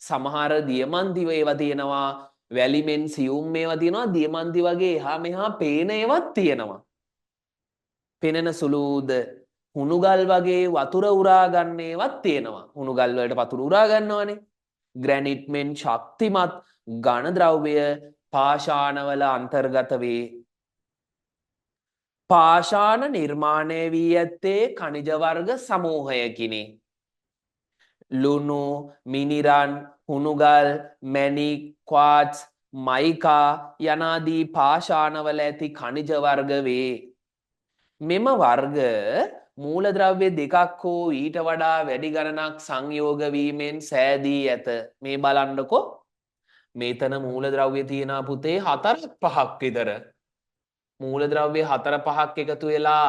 සමහර දියමන්ති ඒවා තියෙනවා වැලිමෙන් සියුම් ඒවා තියෙනවා දියමන්ති වගේ එහා මෙහා පේන ඒවාත් තියෙනවා පෙනෙන සුළුද හුණුගල් වගේ වතුර උරා ගන්න ඒවාත් තියෙනවා හුණුගල් වලට වතුර උරා ගන්නවනේ ග්‍රැනිට් මෙන් ශක්තිමත් ඝන ද්‍රව්‍ය පාෂාණවල අන්තර්ගත වේ පාෂාණ නිර්මාණය වී ඇත්තේ khනිජ වර්ග සමූහයකිනි ලුණු මිනිරන් හුණුගල් මැණික් ක්වාට්ස් මයිකා යනාදී පාෂාණවල ඇති khනිජ වර්ග වේ මෙම වර්ග මූලද්‍රව්‍ය දෙකක් හෝ ඊට වඩා වැඩි ගණනක් සංයෝග වීමෙන් සෑදී ඇත මේ බලන්නකෝ මේතන මූලද්‍රව්‍ය තියෙනවා පුතේ 4-5ක් විතර මූලද්‍රව්‍ය 4-5ක් එකතු වෙලා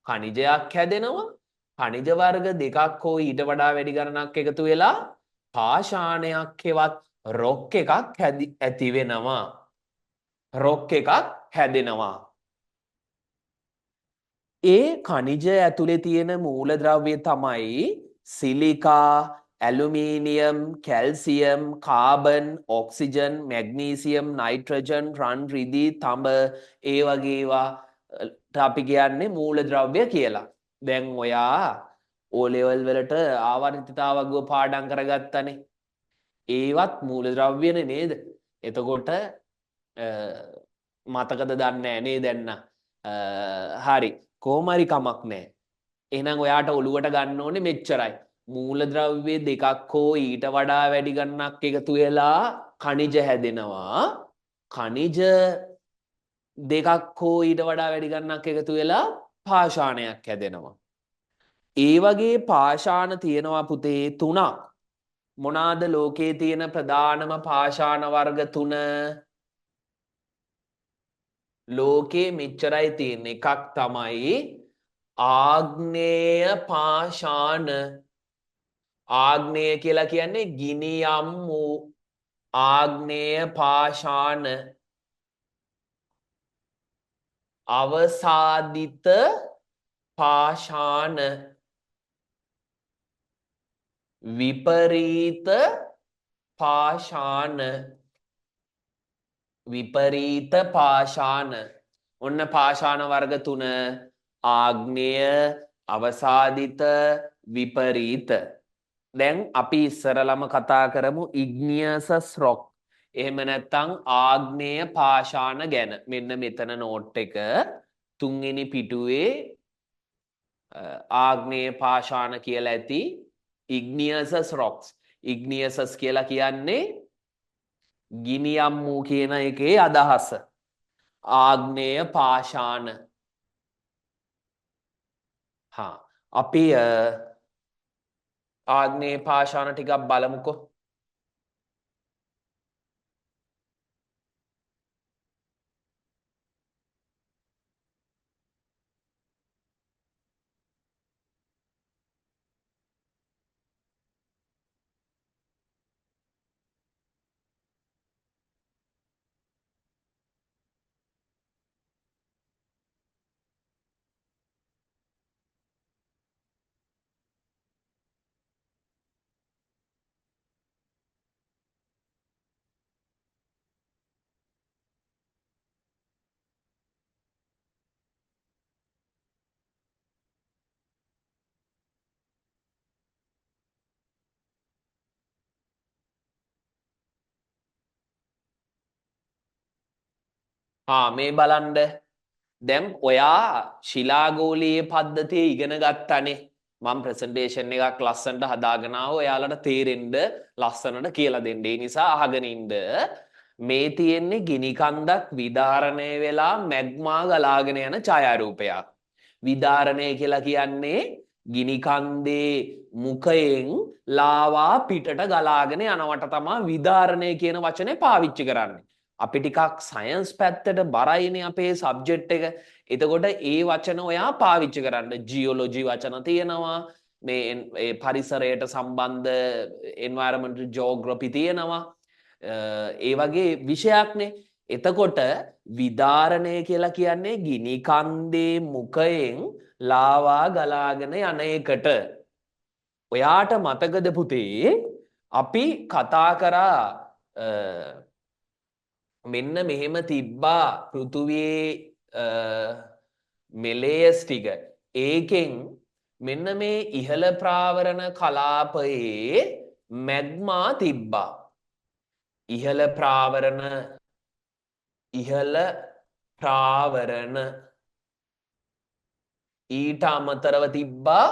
khනිජයක් හැදෙනවා khනිජ වර්ග දෙකක් හෝ ඊට වඩා වැඩි ගණනක් එකතු වෙලා පාෂාණයක් හෙවත් රොක් එකක් ඇති වෙනවා රොක් එකක් හැදෙනවා ඒ khනිජ ඇතුලේ තියෙන මූලද්‍රව්‍ය තමයි silica aluminium calcium carbon oxygen magnesium nitrogen රන් රිදී තඹ ඒ වගේ ඒවාට අපි කියන්නේ මූලද්‍රව්‍ය කියලා දැන් ඔයා O level වලට ආවර්තිතාවග්ගව පාඩම් කරගත්තනේ ඒවත් මූලද්‍රව්‍යනේ නේද එතකොට මතකද දන්නේ නැහැ නේද දැන් හරි කොහොමරි කමක් නැහැ එහෙනම් ඔයාට ඔලුවට ගන්න ඕනේ මෙච්චරයි මූලද්‍රව්‍ය දෙකක් හෝ ඊට වඩා වැඩි ගණනක් එකතු වෙලා khනිජ හැදෙනවා khනිජ දෙකක් හෝ ඊට වඩා වැඩි ගණනක් එකතු වෙලා පාෂාණයක් හැදෙනවා ඒ වගේ පාෂාණ තියෙනවා පුතේ 3ක් මොනවාද ලෝකේ තියෙන ප්‍රධානම පාෂාණ වර්ග 3 ලෝකේ මෙච්චරයි තියෙන එකක් තමයි ආග්නේය පාෂාණ ආග්නේය කියලා කියන්නේ ගිනියම් වූ ආග්නේය පාෂාණ අවසාදිත පාෂාණ විපරීත පාෂාණ විපරීත පාෂාණ ඔන්න පාෂාණ වර්ග 3 ආග්නේය අවසාදිත විපරීත දැන් අපි ඉස්සරලම කතා කරමු igneous rock එහෙම නැත්නම් ආග්නේය පාෂාණ ගැන මෙන්න මෙතන නෝට් එක තුන්වෙනි පිටුවේ ආග්නේය පාෂාණ කියලා ඇති igneous rocks igneous කියලා කියන්නේ ගිනියම් වූ කියන එකේ අදහස ආග්නේය පාෂාණ අපි ආග්නේය පාෂාණ ටිකක් බලමුකෝ මේ බලන්න දැන් ඔයා ශිලාගෝලීය පද්ධතිය ඉගෙන ගත්තනේ මම ප්‍රසන්ටේෂන් එකක් ලස්සනට හදාගෙන ආව ඔයාලට තේරෙන්න ලස්සනට කියලා දෙන්න. ඒ නිසා අහගෙන ඉන්න. මේ තියෙන්නේ ගිනි කන්දක් විදාරණය වෙලා මැග්මා ගලාගෙන යන ඡායාරූපයක්. විදාරණය කියලා කියන්නේ ගිනි කන්දේ මුඛයෙන් ලාවා පිටට ගලාගෙන යනවට තමයි විදාරණය කියන වචනේ පාවිච්චි කරන්නේ. අපි ටිකක් සයන්ස් පැත්තට බරයිනේ අපේ සබ්ජෙක්ට් එක. එතකොට ඒ වචන ඔයා පාවිච්චි කරන්න. ජියොලොජි වචන තියෙනවා. මේ පරිසරයට සම්බන්ධ එන්වයරන්මන්ටල් ජියෝග්‍රැෆි තියෙනවා. ඒ වගේ විෂයක්නේ. එතකොට විදාරණය කියලා කියන්නේ ගිනි කන්දේ මුඛයෙන් ලාවා ගලාගෙන යන එකට. ඔයාට මතකද පුතේ අපි කතා කරා මෙන්න මෙහෙම තිබ්බා පෘථුවියේ මෙලේයස් ටික. ඒකෙන් මෙන්න මේ ඉහළ ප්‍රාවරණ කලාපයේ මැග්මා තිබ්බා. ඉහළ ප්‍රාවරණ ඊට අමතරව තිබ්බා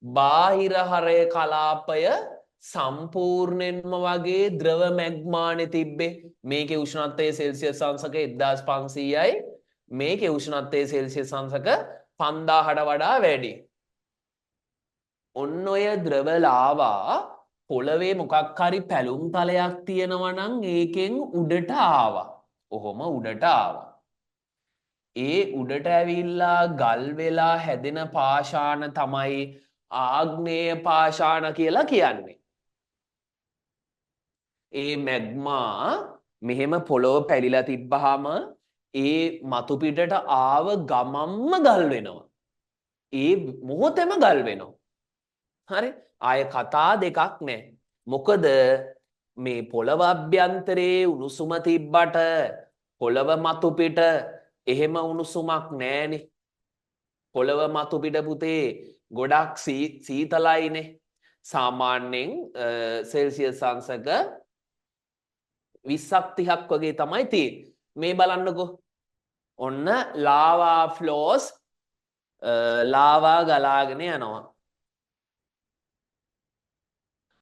බාහිර හරය කලාපය සම්පූර්ණයෙන්ම වගේ ද්‍රව මැග්මානේ තිබ්බේ. මේකේ උෂ්ණත්වය සෙල්සියස් අංශක 1500යි. මේකේ උෂ්ණත්වය සෙල්සියස් අංශක 5000ට වඩා වැඩි. ඔන්න ඔය ද්‍රව ලාවා පොළවේ මොකක් හරි පැලුම් තලයක් තියෙනවා නම් ඒකෙන් උඩට ආවා. ඔහොම උඩට ආවා. ඒ උඩට ඇවිල්ලා ගල් වෙලා හැදෙන පාෂාණ තමයි ආග්නේය පාෂාණ කියලා කියන්නේ. ඒ මැග්මා මෙහෙම පොළොව පැලිලා තිබ්බහම ඒ මතු පිටට ආව ගමම්ම ගල් වෙනවා. ඒ මොහොතේම ගල් වෙනවා. හරි? ආය කතා දෙකක් නැහැ. මොකද මේ පොළව අභ්‍යන්තරයේ උණුසුම තිබ්බට පොළව මතු පිට එහෙම උණුසුමක් නැහැනේ. පොළව මතු පිට පුතේ ගොඩක් සීතලයිනේ. සාමාන්‍යයෙන් සෙල්සියස් අංශක 20ක් 30ක් වගේ තමයි තියෙන්නේ. මේ බලන්නකෝ. ඔන්න ලාවා ෆ්ලෝස් ලාවා ගලාගෙන යනවා.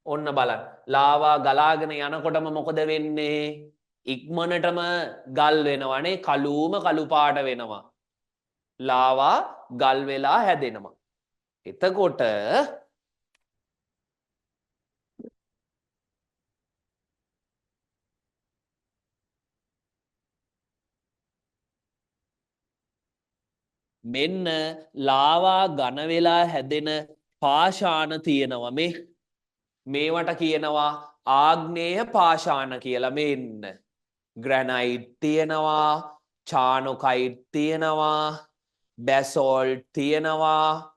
ඔන්න බලන්න. ලාවා ගලාගෙන යනකොටම මොකද වෙන්නේ? ඉක්මනටම ගල් වෙනවනේ. කළු පාට වෙනවා. ලාවා ගල් වෙලා හැදෙනවා. එතකොට මෙන්න ලාවා ඝන වෙලා හැදෙන පාෂාණ තියෙනවා. මේවට කියනවා ආග්නේය පාෂාණ කියලා මෙන්න. ග්‍රැනයිට් තියෙනවා, චානොකයිට් තියෙනවා, බැසෝල්ට් තියෙනවා,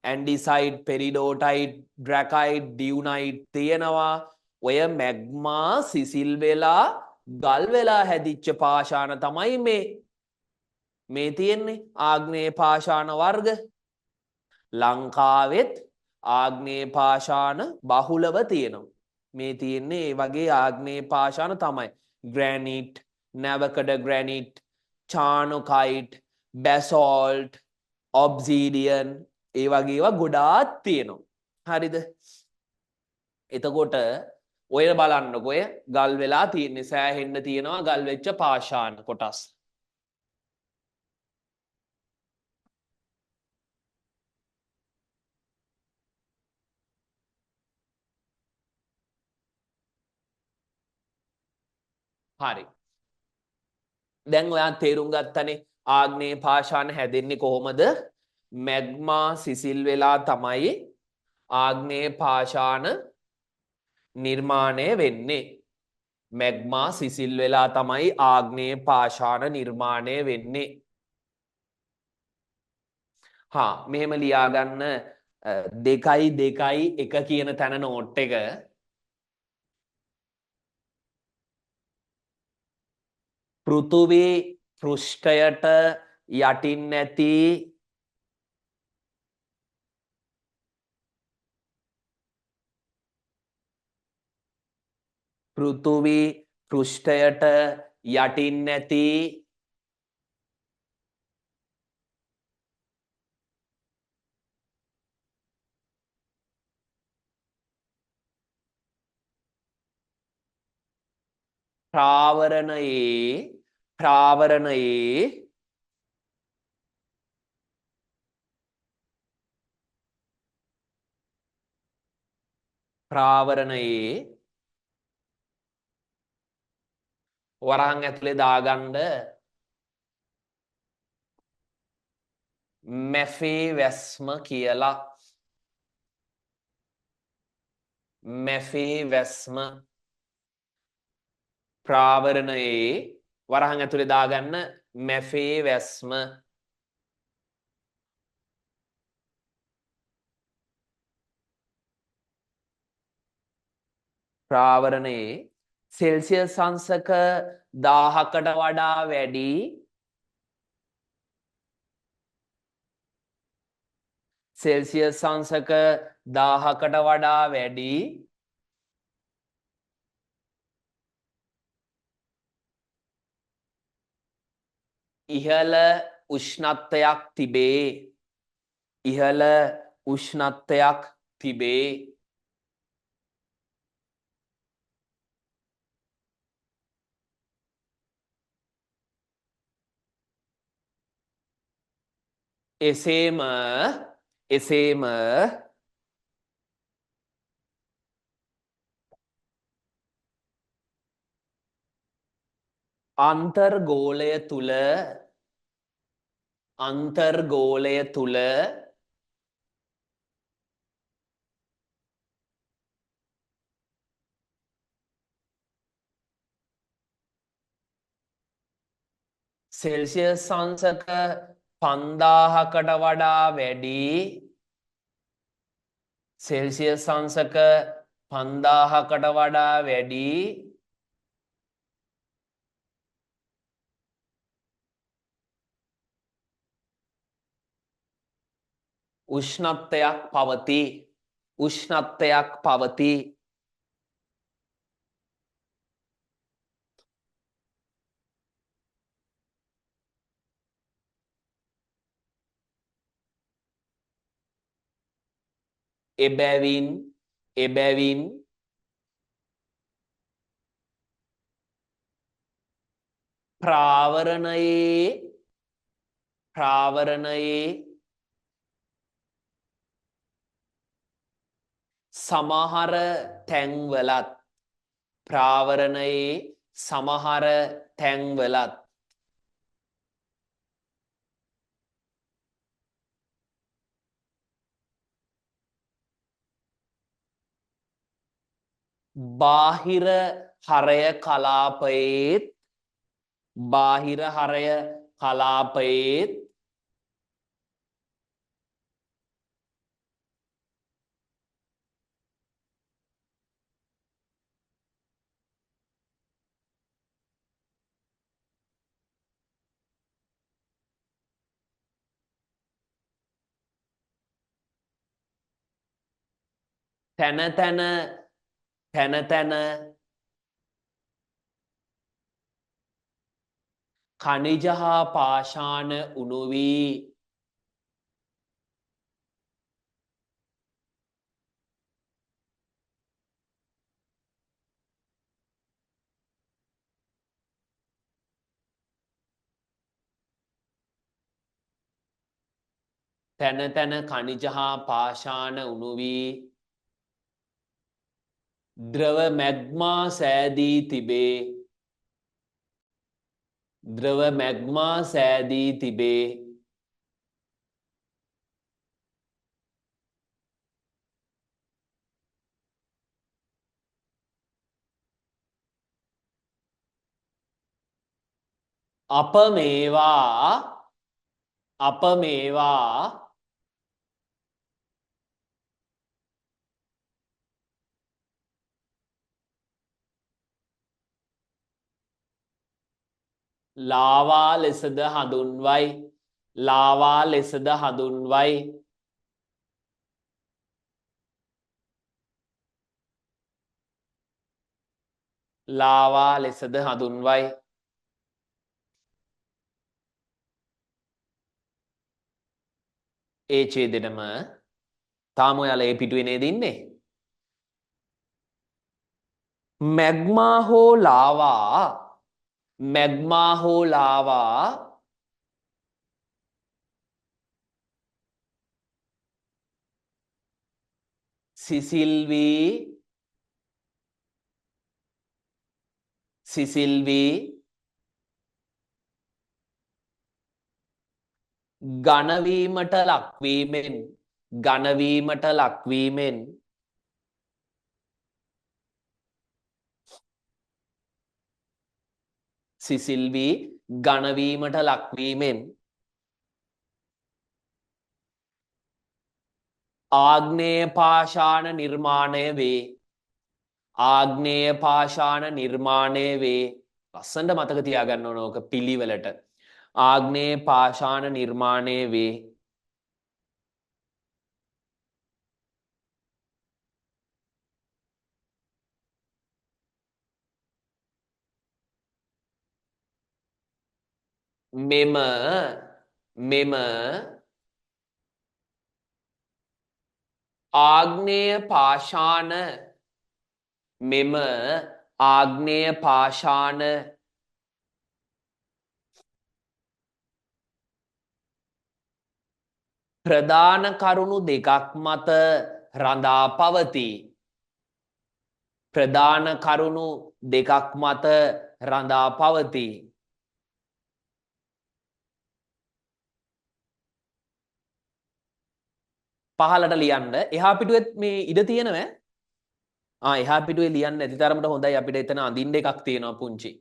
ඇන්ඩිසයිට්, පෙරිඩෝටයිට්, ඩ්‍රැකයිට්, ඩියුනයිට් තියෙනවා. ඔය මැග්මා සිසිල් වෙලා ගල් වෙලා හැදිච්ච පාෂාණ තමයි මේ තියෙන්නේ ආග්නේය පාෂාණ වර්ග. ලංකාවෙත් ආග්නේය පාෂාණ බහුලව තියෙනවා. මේ තියෙන්නේ ඒ වගේ ආග්නේය පාෂාණ තමයි. ග්‍රැනිට්, නැවකඩ ග්‍රැනිට්, චානොකයිට්, බැසෝල්ට්, ඔබ්සීඩියන්, ඒ වගේ ඒවා ගොඩාක් තියෙනවා. හරිද? එතකොට ඔය බලන්නකො ඔය ගල් වෙලා තියෙන්නේ සෑහෙන්න තියෙනවා ගල් වෙච්ච පාෂාණ කොටස්. හරි. දැන් ඔයා තේරුම් ගත්තනේ ආග්නේය පාෂාණ හැදෙන්නේ කොහොමද? මැග්මා සිසිල් වෙලා තමයි ආග්නේය පාෂාණ නිර්මාණය වෙන්නේ. මැග්මා සිසිල් වෙලා තමයි ආග්නේය පාෂාණ නිර්මාණය වෙන්නේ. මෙහෙම ලියාගන්න 2.2.1 කියන තැන නෝට් එක. පෘථුවී පෘෂ්ඨයට යටින් නැති පෘථුවී පෘෂ්ඨයට යටින් නැති ප්‍රාවරණයේ වරහන් ඇතුලේ දාගන්න මැෆේ වැස්ම කියලා. මැෆේ වැස්ම ප්‍රාවරණයේ වරහන් ඇතුලේ දාගන්න මැෆේ වැස්ම. ප්‍රාවරණයේ සෙල්සියස් අංශක 1000කට වඩා වැඩි සෙල්සියස් අංශක 1000කට වඩා වැඩි ඉහළ උෂ්ණත්වයක් තිබේ. ඉහළ උෂ්ණත්වයක් තිබේ. එසේම අන්තර්ගෝලය තුල සෙල්සියස් අංශක 5000කට වඩා වැඩි සෙල්සියස් අංශක 5000කට වඩා වැඩි උෂ්ණත්වයක් පවතී. එබැවින් ප්‍රාවරණයේ සමහර තැන්වලත් බාහිර හරය කලාපයේත් බාහිර හරය කලාපයේත් තැන තැන ඛනිජ හා පාෂාණ උණු වී තැන තැන ඛනිජ හා පාෂාණ උණු වී ද්‍රව මැග්මා සෑදී තිබේ. ද්‍රව මැග්මා සෑදී තිබේ. අප මේවා ලාවා ලෙසද හඳුන්වයි. ලාවා ලෙසද හඳුන්වයි. ලාවා ලෙසද හඳුන්වයි. ඒ ඡේදෙටම තාම ඔයාලා ඒ පිටුවේ නේද ඉන්නේ? මැග්මා හෝ ලාවා සිසිල් වී ඝනවීමට ලක්වීමෙන් සිසිල් වී ඝනවීමට ලක්වීමෙන් ආග්නේය පාෂාණ නිර්මාණය වේ. ආග්නේය පාෂාණ නිර්මාණය වේ. ලස්සනට මතක තියාගන්න ඕන ඕක පිළිවෙලට. ආග්නේය පාෂාණ නිර්මාණය වේ. මෙම ආග්නේය පාෂාණ ප්‍රධාන කරුණු දෙකක් මත රඳා පවතී. ප්‍රධාන කරුණු දෙකක් මත රඳා පවතී. පහලට ලියන්න. එහා පිටුවෙත් මේ ඉඩ තියෙනවා. එහා පිටුවේ ලියන්න නැති තරමට හොඳයි. අපිට එතන අඳින්න එකක් තියෙනවා පුංචි.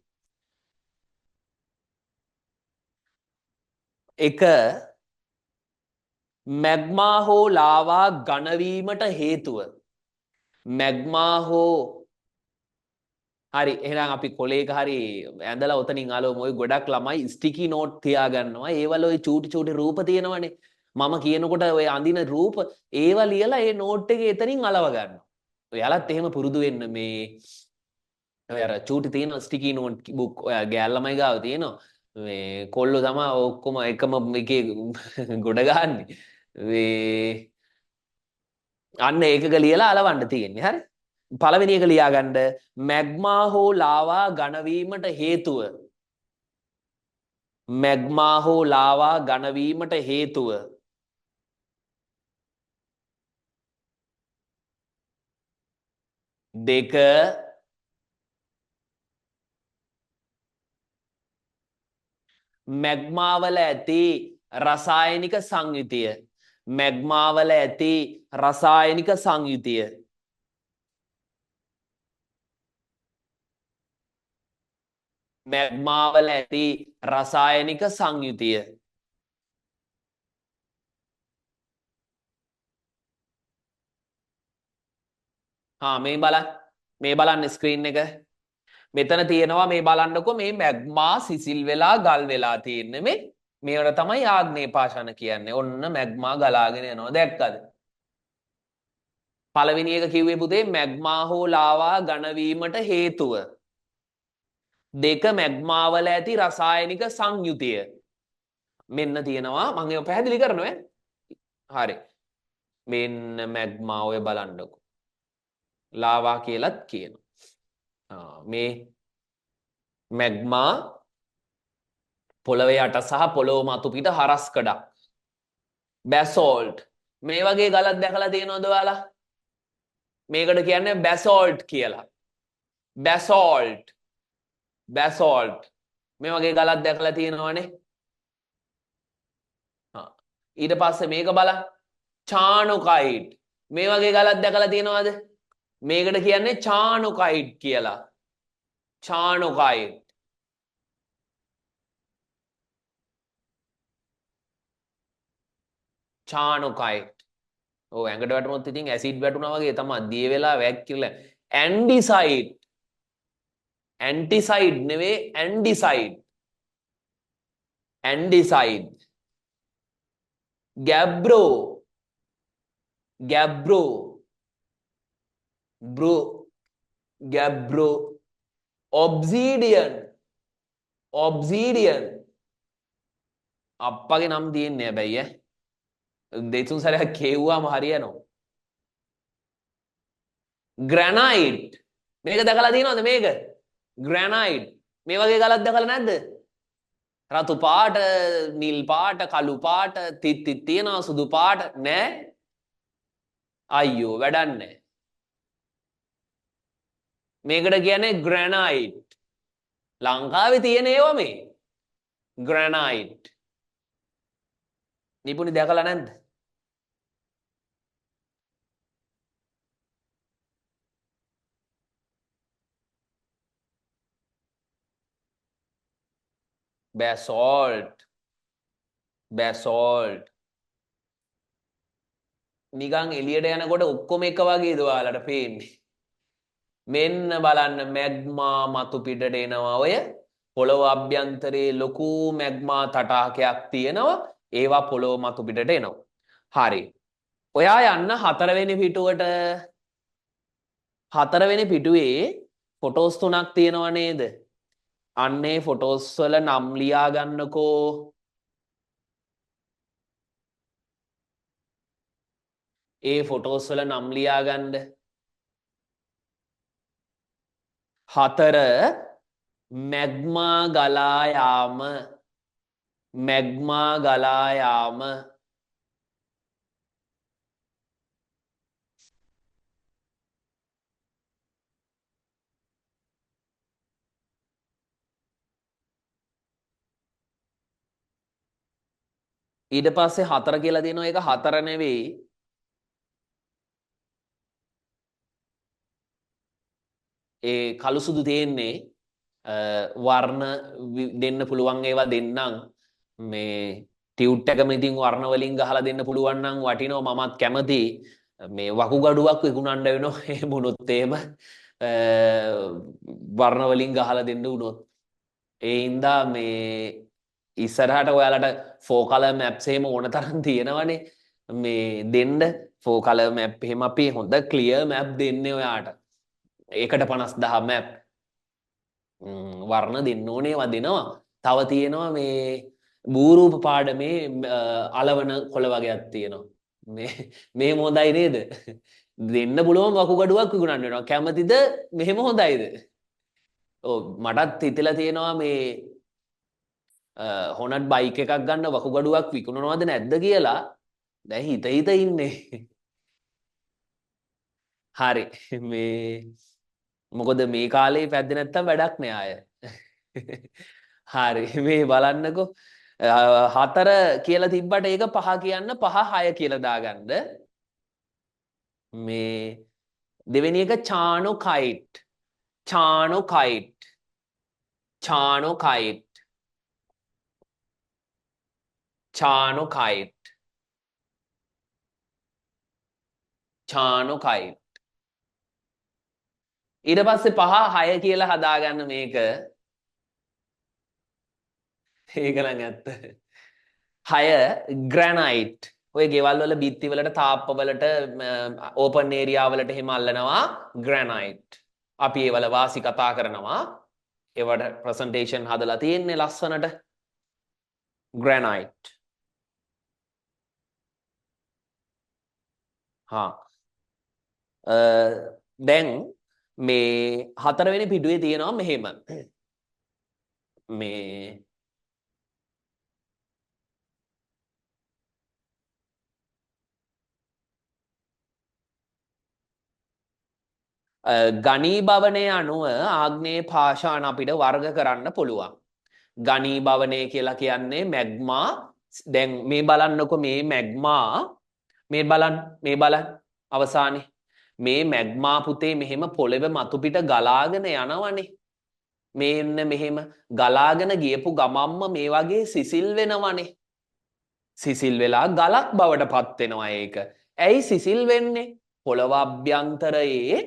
එක මැග්මා හෝ ලාවා ඝනවීමට හේතුව. මැග්මා හෝ හරි එහෙනම් අපි කොලේක හරි ඇඳලා ඔතනින් ආලෝ මොයි ගොඩක් ළමයි ස්ටිකි නෝට් තියාගන්නවා. ඒවල ওই චූටි චූටි රූප තියෙනවනේ. මම කියනකොට ඔය අඳින රූප ඒවා ලියලා ඒ නෝට් එකේ එතනින් අලව ගන්නවා. ඔයාලත් එහෙම පුරුදු වෙන්න මේ ඔය අර චූටි තියෙන ස්ටිකි නෝට් බුක් ඔයා ගෑල් ළමයි ගාව තියෙනවා. මේ කොල්ලෝ තමයි ඔක්කොම එකම එකේ ගොඩ ගහන්නේ. මේ අන්න ඒකක ලියලා අලවන්න තියෙන්නේ. හරි. පළවෙනි එක ලියාගන්න. මැග්මා හෝ ලාවා ඝනවීමට හේතුව. මැග්මා හෝ ලාවා ඝනවීමට හේතුව. දෙක මැග්මාවල ඇති රසායනික සංයුතිය. මැග්මාවල ඇති රසායනික සංයුතිය. මැග්මා වල ඇති රසායනික සංයුතිය. මේ බලන්න ස්ක්‍රීන් එක. මෙතන තියෙනවා මේ බලන්නකො මේ මැග්මා සිසිල් වෙලා ගල් වෙලා තියෙන්නේ මේවට තමයි ආග්නේය පාෂාණ කියන්නේ. ඔන්න මැග්මා ගලාගෙන යනවා දැක්කද? පළවෙනි එක කිව්වේ පුතේ මැග්මා හෝ ලාවා ඝන වීමට හේතුව. දෙක මැග්මා වල ඇති රසායනික සංයුතිය. මෙන්න තියෙනවා මම ඒක පැහැදිලි කරනවා. හරි. මෙන්න මැග්මා ඔය බලන්නකො. ලාවා කියලාත් කියනවා. මේ මැග්මා පොළවේ යට සහ පොළොව මතු පිට හරස් කඩක්. බැසෝල්ට්. මේ වගේ ගලක් දැකලා තියෙනවද ඔයාලා? මේකට කියන්නේ බැසෝල්ට් කියලා. බැසෝල්ට්. මේ වගේ ගලක් දැකලා තියෙනවනේ. ඊට පස්සේ මේක බලන්න. චානුකයිට්. මේ වගේ ගලක් දැකලා තියෙනවද? මේකට කියන්නේ චානුකයිට් කියලා. චානුකයිට්. චානුකයිට්. ඔව් ඇඟට වැටුනොත් ඉතින් ඇසිඩ් වැටුණා වගේ තමයි දිය වෙලා වැක්කිරලා. ඇන්ඩිසයිඩ්. ඇන්ටිසයිඩ් නෙවෙයි ඇන්ඩිසයිඩ්. ඇන්ඩිසයිඩ්. ගැබ්‍රෝ. ගැබ්‍රෝ. ඔබ්සීඩියන්. අප්පගේ නම් තියෙන්නේ හැබැයි දෙතුන් සැරයක් කියුවාම හරියනවා. ග්‍රැනයිට්. මේක දැකලා තියෙනවද මේක? ග්‍රැනයිට්. මේ වගේ ගලක් දැකලා නැද්ද? රතු පාට, නිල් පාට, කළු පාට, තිත් තියෙනවා, සුදු පාට නෑ. අයියෝ වැඩක් නෑ. මේකට කියන්නේ ග්‍රැනයිට්. ලංකාවේ තියෙන ඒවා මේ. ග්‍රැනයිට්. නිපුණි දැකලා නැද්ද? බැසෝල්ට්. නිකන් එළියට යනකොට ඔක්කොම එක වගේද ඔයාලට පේන්නේ? මෙන්න බලන්න මැග්මා මතු පිටට එනවා ඔය පොළොව අභ්‍යන්තරයේ ලොකු මැග්මා තටාකයක් තියෙනවා. ඒවා පොළොව මතු පිටට එනවා. හරි. ඔයා යන්න 4 වෙනි පිටුවට. 4 වෙනි පිටුවේ ෆොටෝස් 3ක් තියෙනවා නේද? අන්නේ ෆොටෝස් වල නම් ලියා ගන්නකෝ. ඒ ෆොටෝස් වල නම් ලියා ගන්න. 4 මැග්මා ගලා යාම. ඊට පස්සේ 4 කියලා දෙනවා. ඒක 4 නෙවෙයි. ඒ කළු සුදු තියෙන්නේ වර්ණ දෙන්න පුළුවන් ඒවා දෙන්නම්. මේ ටියුට් එකම ඉතින් වර්ණ වලින් ගහලා දෙන්න පුළුවන් නම් වටිනවා. මමත් කැමතියි. මේ වකුගඩුවක් විකුණන්න වෙනවා එහෙම වුණොත් එහෙම වර්ණ වලින් ගහලා දෙන්න වුණොත්. ඒ හින්දා මේ ඉස්සරහට ඔයාලට 4 color maps එහෙම ඕන තරම් තියෙනවනේ. මේ දෙන්න 4 color map එහෙම අපි හොඳ clear map දෙන්නේ ඔයාට. 1/50000 map. වර්ණ දෙන්න ඕනේ වදිනවා. තව තියෙනවා මේ භූරූප පාඩමේ අලවන කොළ වගේක් තියෙනවා. මෙහෙම හොඳයි නේද? දෙන්න පුළුවන් වකුගඩුවක් විකුණන්න වෙනවා. කැමතිද? මෙහෙම හොඳයිද? ඔව් මටත් හිතලා තියෙනවා මේ හොනට් බයික් එකක් ගන්න වකුගඩුවක් විකුණනවද නැද්ද කියලා. දැන් හිත ඉන්නේ. හරි. මේ මොකද මේ කාලේ පැද්ද නැත්තම් වැඩක් නෑ අය. හරි මේ බලන්නකෝ 4 කියලා තිබ්බට ඒක 5 කියන්න 5 6 කියලා දාගන්න. මේ දෙවෙනි එක චානුකයිට්. Charnocite. Charnocite. Charnocite. ඊට පස්සේ 5 6 කියලා හදාගන්න මේක. ඒක නම් ඇත්ත. 6 granite. ඔය ගෙවල් වල බිත්ති වලට තාප්ප වලට ඕපන් ඒරියා වලට එහෙම අල්ලනවා granite. අපි ඒවල වාසි කතා කරනවා. ඒවට ප්‍රසන්ටේෂන් හදලා තියෙන්නේ ලස්සනට. granite. හා දැන් මේ 4 වෙනි පිටුවේ තියෙනවා මෙහෙම. මේ ගණී භවනය අනුව ආග්නේය පාෂාණ අපිට වර්ග කරන්න පුළුවන්. ගණී භවනය කියලා කියන්නේ මැග්මා. දැන් මේ බලන්නකො මේ මැග්මා මේ බලන්න අවසානයේ මේ මැග්මා පුතේ මෙහෙම පොළවේ මතු පිට ගලාගෙන යනවනේ. මේන්න මෙහෙම ගලාගෙන ගියපු ගමම්ම මේ වගේ සිසිල් වෙනවනේ. සිසිල් වෙලා ගලක් බවට පත් වෙනවා ඒක. ඇයි සිසිල් වෙන්නේ? පොළව අභ්‍යන්තරයේ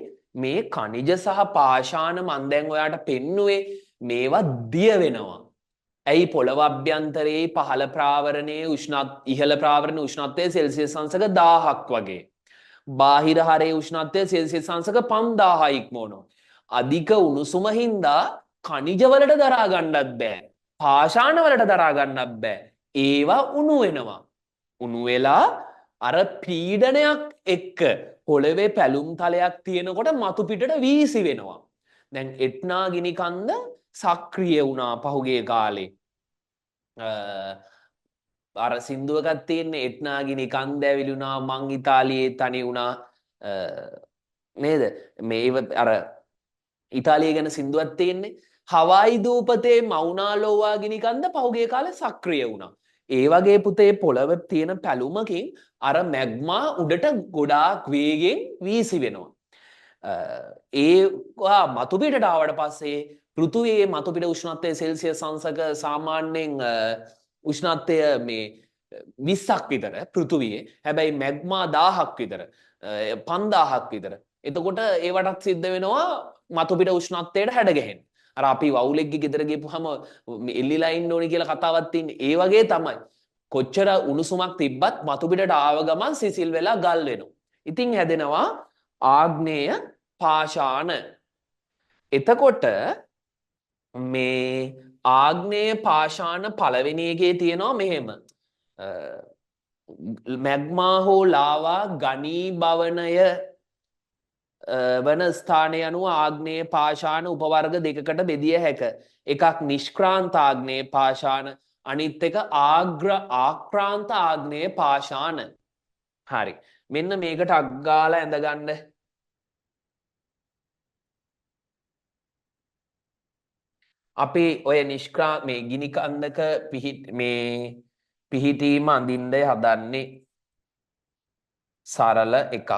මේ ඛනිජ සහ පාෂාණ මන් දැන් ඔයාට පෙන්නුවේ මේවා දිය වෙනවා. ඇයි පොළව අභ්‍යන්තරයේ පහළ ප්‍රාවරණයේ ඉහළ ප්‍රාවරණයේ උෂ්ණත්වය සෙල්සියස් අංශක 1000ක් වගේ. බාහිර හරයේ උෂ්ණත්වය සෙල්සියස් අංශක 5000 ඉක්මවනවා. අධික උණුසුම හින්දා ඛනිජ වලට දරා ගන්නත් බෑ. පාෂාණ වලට දරා ගන්නත් බෑ. ඒවා උණු වෙනවා. උණු වෙලා අර පීඩනයක් එක්ක පොළවේ පැලුම් තලයක් තියෙනකොට මතු පිටට වීසි වෙනවා. දැන් එට්නා ගිනි කන්ද සක්‍රිය වුණා පහුගිය කාලේ. අර සින්දුවකක් තියෙන්නේ එට්නා ගිනි කන්ද ඇවිලුණා මං ඉතාලියේ තනි වුණා නේද? මේව අර ඉතාලිය ගැන සින්දුවක් තියෙන්නේ. හවායි දූපතේ මවුනා ලෝවා ගිනි කන්ද පහුගිය කාලේ සක්‍රිය වුණා. ඒ වගේ පුතේ පොළව තියෙන පැලුමකින් අර මැග්මා උඩට ගොඩාක් වේගෙන් වීසි වෙනවා. ඒවා මතු පිටට ආවට පස්සේ පෘථුවියේ මතු පිට උෂ්ණත්වය සෙල්සියස් අංශක සාමාන්‍යයෙන් උෂ්ණත්වය මේ 20ක් විතර පෘථුවියේ. හැබැයි මැග්මා 1000ක් විතර 5000ක් විතර. එතකොට ඒවටත් සිද්ධ වෙනවා මතු පිට උෂ්ණත්වයට හැඩගැහෙන්න. අර අපි වවුලෙක්ගේ ගෙදර ගිහපුවම එල්ලිලා ඉන්න ඕනි කියලා කතාවක් තියෙන්නේ. ඒ වගේ තමයි. කොච්චර උණුසුමක් තිබ්බත් මතු පිටට ආව ගමන් සිසිල් වෙලා ගල් වෙනවා. ඉතින් හැදෙනවා ආග්නේය පාෂාණ. එතකොට මේ ආග්නේය පාෂාණ පළවෙනි එකේ තියෙනවා මෙහෙම. මැග්මා හෝ ලාවා ගණී භවනය වන ස්ථානය අනුව ආග්නේය පාෂාණ උපවර්ග දෙකකට බෙදිය හැක. එකක් නිෂ්ක්‍රාන්ත ආග්නේය පාෂාණ, අනිත් එක ආක්‍රාන්ත ආග්නේය පාෂාණ. හරි. මෙන්න මේකට අක් ගාලා ඇඳගන්න. අපි ඔය මේ ගිනි කන්දක පිහිටීම අඳින්න හදන්නේ සරල එකක්.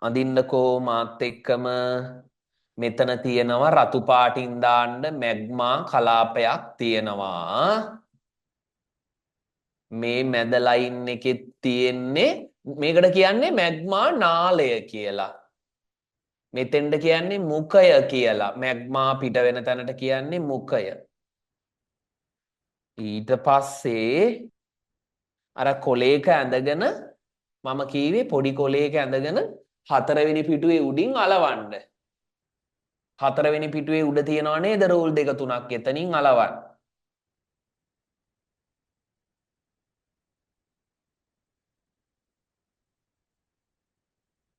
අඳින්නකෝ මාත් එක්කම. මෙතන තියෙනවා රතු පාටින් දාන්න මැග්මා කලාපයක් තියෙනවා. මේ මැද ලයින් එකෙත් තියෙන්නේ මේකට කියන්නේ මැග්මා නාලය කියලා. මෙතෙන්ට කියන්නේ මුඛය කියලා. මැග්මා පිට වෙන තැනට කියන්නේ මුඛය. ඊට පස්සේ අර කොලේක ඇඳගෙන මම කීවේ පොඩි කොලේක ඇඳගෙන 4 වෙනි පිටුවේ උඩින් අලවන්න. 4 වෙනි පිටුවේ උඩ තියනවා නේද රෝල් 2 3ක්. එතනින් අලවන්න.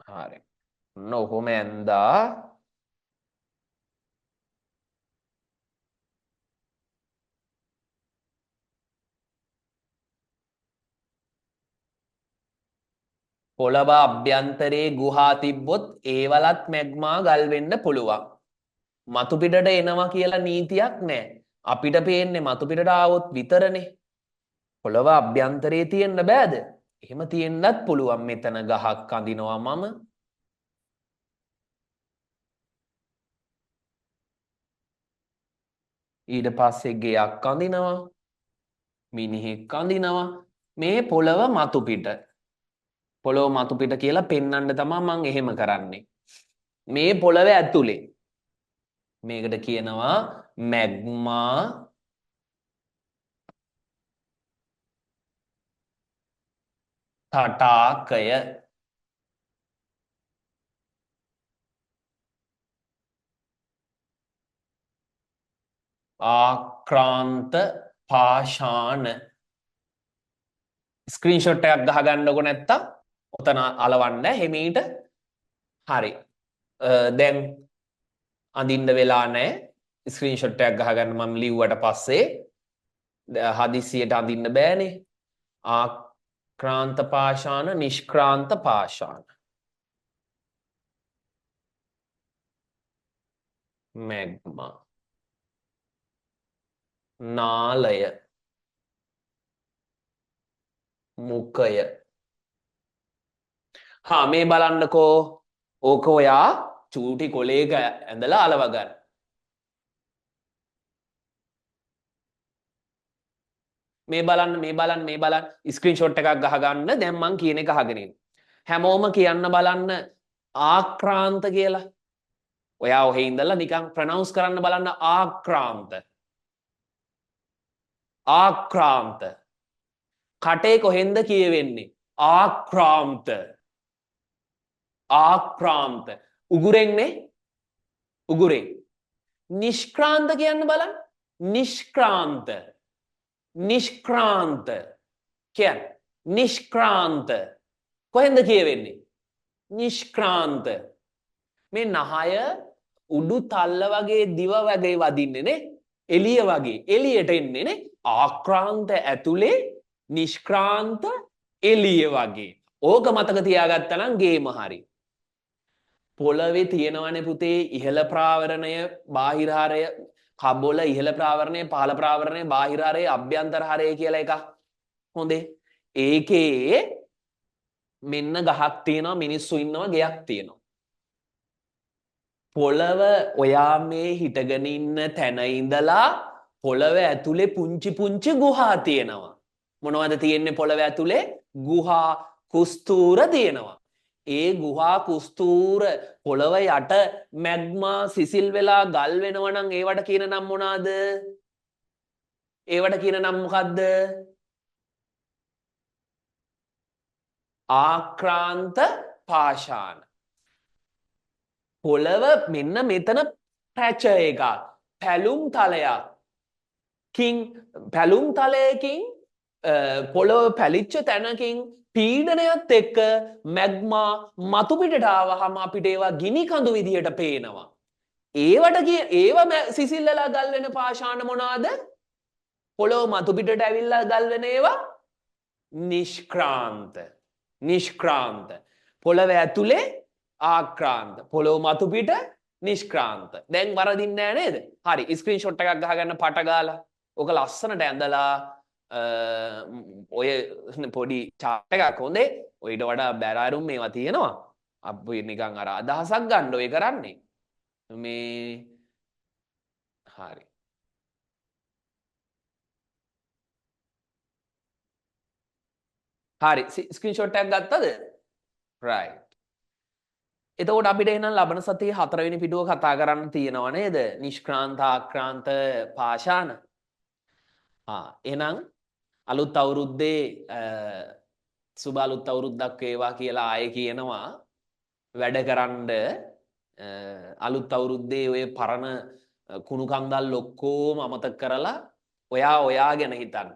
හරි. ඔහොම ඇඳා පොළව අභ්‍යන්තරයේ ගුහා තිබ්බොත් ඒවලත් මැග්මා ගල් වෙන්න පුළුවන්. මතු පිටට එනවා කියලා නීතියක් නැහැ. අපිට පේන්නේ මතු පිටට ආවොත් විතරනේ. පොළව අභ්‍යන්තරයේ තියෙන්න බෑද? එහෙම තියෙන්නත් පුළුවන්. මෙතන ගහක් අඳිනවා මම. ඊට පස්සේ ගෙයක් අඳිනවා. මිනිහෙක් අඳිනවා. මේ පොළව මතු පිට. පොළොව මතු පිට කියලා පෙන්වන්න තමයි මම එහෙම කරන්නේ. මේ පොළව ඇතුලේ මේකට කියනවා මැග්මා තටාකය. ආක්‍රාන්ත පාෂාණ. ස්ක්‍රීන්ෂොට් එකක් ගහගන්නකො නැත්තම් ඔතන අලවන්න හිමීට. හරි. දැන් අඳින්න වෙලා නැහැ. ස්ක්‍රීන්ෂොට් එකක් ගහගන්න මම ලිව්වට පස්සේ හදිසියට අඳින්න බෑනේ. ආක්‍රාන්ත පාෂාණ නිෂ්ක්‍රාන්ත පාෂාණ. මැග්මා නාලය මුකය. මේ බලන්නකෝ. ඕක ඔයා චූටි කොලේක ඇඳලා අලව ගන්න. මේ බලන්න ස්ක්‍රීන්ෂොට් එකක් ගහගන්න. දැන් මං කියන එක අහගෙන ඉන්න. හැමෝම කියන්න බලන්න ආක්‍රාන්ත කියලා. ඔයා ඔහේ ඉඳලා නිකන් ප්‍රොනවුන්ස් කරන්න බලන්න ආක්‍රාන්ත. ආක්‍රාන්ත. කටේ කොහෙන්ද කියවෙන්නේ? ආක්‍රාන්ත. ආක්‍රාන්ත. උගුරෙන්නේ? උගුරෙන්. නිෂ්ක්‍රාන්ත කියන්න බලන්න. නිෂ්ක්‍රාන්ත. නිෂ්ක්‍රාන්ත කියන්න. නිෂ්ක්‍රාන්ත. කොහෙන්ද කියවෙන්නේ? නිෂ්ක්‍රාන්ත. මේ නහය උඩු තල්ල වගේ දිව වගේ වදින්නේ නේ. එළිය වගේ එළියට එන්නේ නේ. ආක්‍රාන්ත ඇතුලේ නිෂ්ක්‍රාන්ත එළිය වගේ. ඕක මතක තියාගත්තා නම් ගේම හරි. පොළවේ තියෙනවනේ පුතේ ඉහළ ප්‍රාවරණය බාහිර හරය. කබොල ඉහළ ප්‍රාවරණය පහළ ප්‍රාවරණය බාහිර හරය අභ්‍යන්තර හරය කියලා එකක්. හොඳේ. ඒකේ මෙන්න ගහක් තියෙනවා මිනිස්සු ඉන්නවා ගෙයක් තියෙනවා. පොළව ඔයා මේ හිටගෙන ඉන්න තැන ඉඳලා පොළව ඇතුලේ පුංචි පුංචි ගුහා තියෙනවා. මොනවද තියෙන්නේ පොළව ඇතුලේ? ගුහා කුස්තූර තියෙනවා. ඒ ගුහා කුස්තූර පොළව යට මැග්මා සිසිල් වෙලා ගල් වෙනවා නම් ඒවට කියන නම මොනවාද? ඒවට කියන නම මොකද්ද? ආක්‍රාන්ත පාෂාණ. පොළව මෙන්න මෙතන පැච එකක්. පැලුම් තලයක්. පැලුම් තලයකින් පොළොව පැලිච්ච තැනකින් පීඩනයත් එක්ක මැග්මා මතු පිටට ආවහම අපිට ඒවා ගිනි කඳු විදියට පේනවා. ඒව සිසිල්ලලා ගල් වෙන පාෂාණ මොනවාද? පොළොව මතු පිටට ඇවිල්ලා ගල් වෙන ඒවා නිෂ්ක්‍රාන්ත. නිෂ්ක්‍රාන්ත. පොළව ඇතුලේ ආක්‍රාන්ත. පොළොව මතු පිට නිෂ්ක්‍රාන්ත. දැන් වරදින්නේ නැහැ නේද? හරි. ස්ක්‍රීන්ෂොට් එකක් ගහගන්න පට ගාලා. ඔක ලස්සනට ඇඳලා ඔය පොඩි චාට් එකක් හොඳේ. ඔයිට වඩා බැරාරුම් මේවා තියෙනවා. අපි නිකන් අර අදහසක් ගන්න ඔය කරන්නේ. මේ හරි. හරි. ස්ක්‍රීන්ෂොට් එකක් ගත්තද? right. එතකොට අපිට එහෙනම් ලබන සතියේ 4 වෙනි පිටුව කතා කරන්න තියෙනවා නේද? නිෂ්ක්‍රාන්ත ආක්‍රාන්ත පාෂාණ. එහෙනම් අලුත් අවුරුද්දේ සුබ අලුත් අවුරුද්දක් වේවා කියලා ආයේ කියනවා. වැඩකරනද අලුත් අවුරුද්දේ ඔය පරණ කුණු කන්දල් ඔක්කොම අමතක කරලා ඔයා ගැන හිතන්න.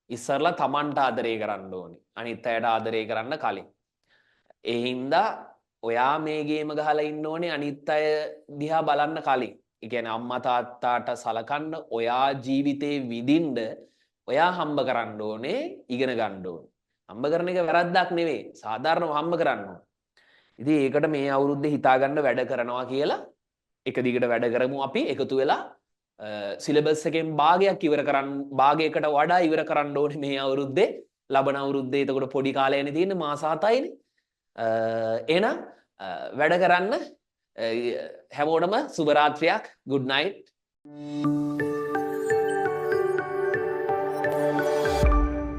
ඉස්සරලා Tamanට ආදරේ කරන්න ඕනේ. අනිත් අයට ආදරේ කරන්න කලින්. ඒ හින්දා ඔයා මේ ගේම ගහලා ඉන්න ඕනේ අනිත් අය දිහා බලන්න කලින්. ඒ කියන්නේ අම්මා තාත්තාට සලකන්න ඔයා ජීවිතේ විඳින්න ඔයා හම්බ කරන්න ඕනේ, ඉගෙන ගන්න ඕනේ. හම්බ කරන එක වැරද්දක් නෙවෙයි. සාධාරණව හම්බ කරන්න ඕනේ. ඉතින් ඒකට මේ අවුරුද්දේ හිතා ගන්න වැඩ කරනවා කියලා එක දිගට වැඩ කරමු අපි එකතු වෙලා සිලබස් එකෙන් භාගයක් ඉවර කරන්න භාගයකට වඩා ඉවර කරන්න ඕනේ මේ අවුරුද්දේ ලබන අවුරුද්දේ එතකොට පොඩි කාලයනේ තියෙන්නේ මාස 7යිනේ එහෙනම් වැඩ කරන්න හැමෝටම සුබ රාත්‍රියක් good night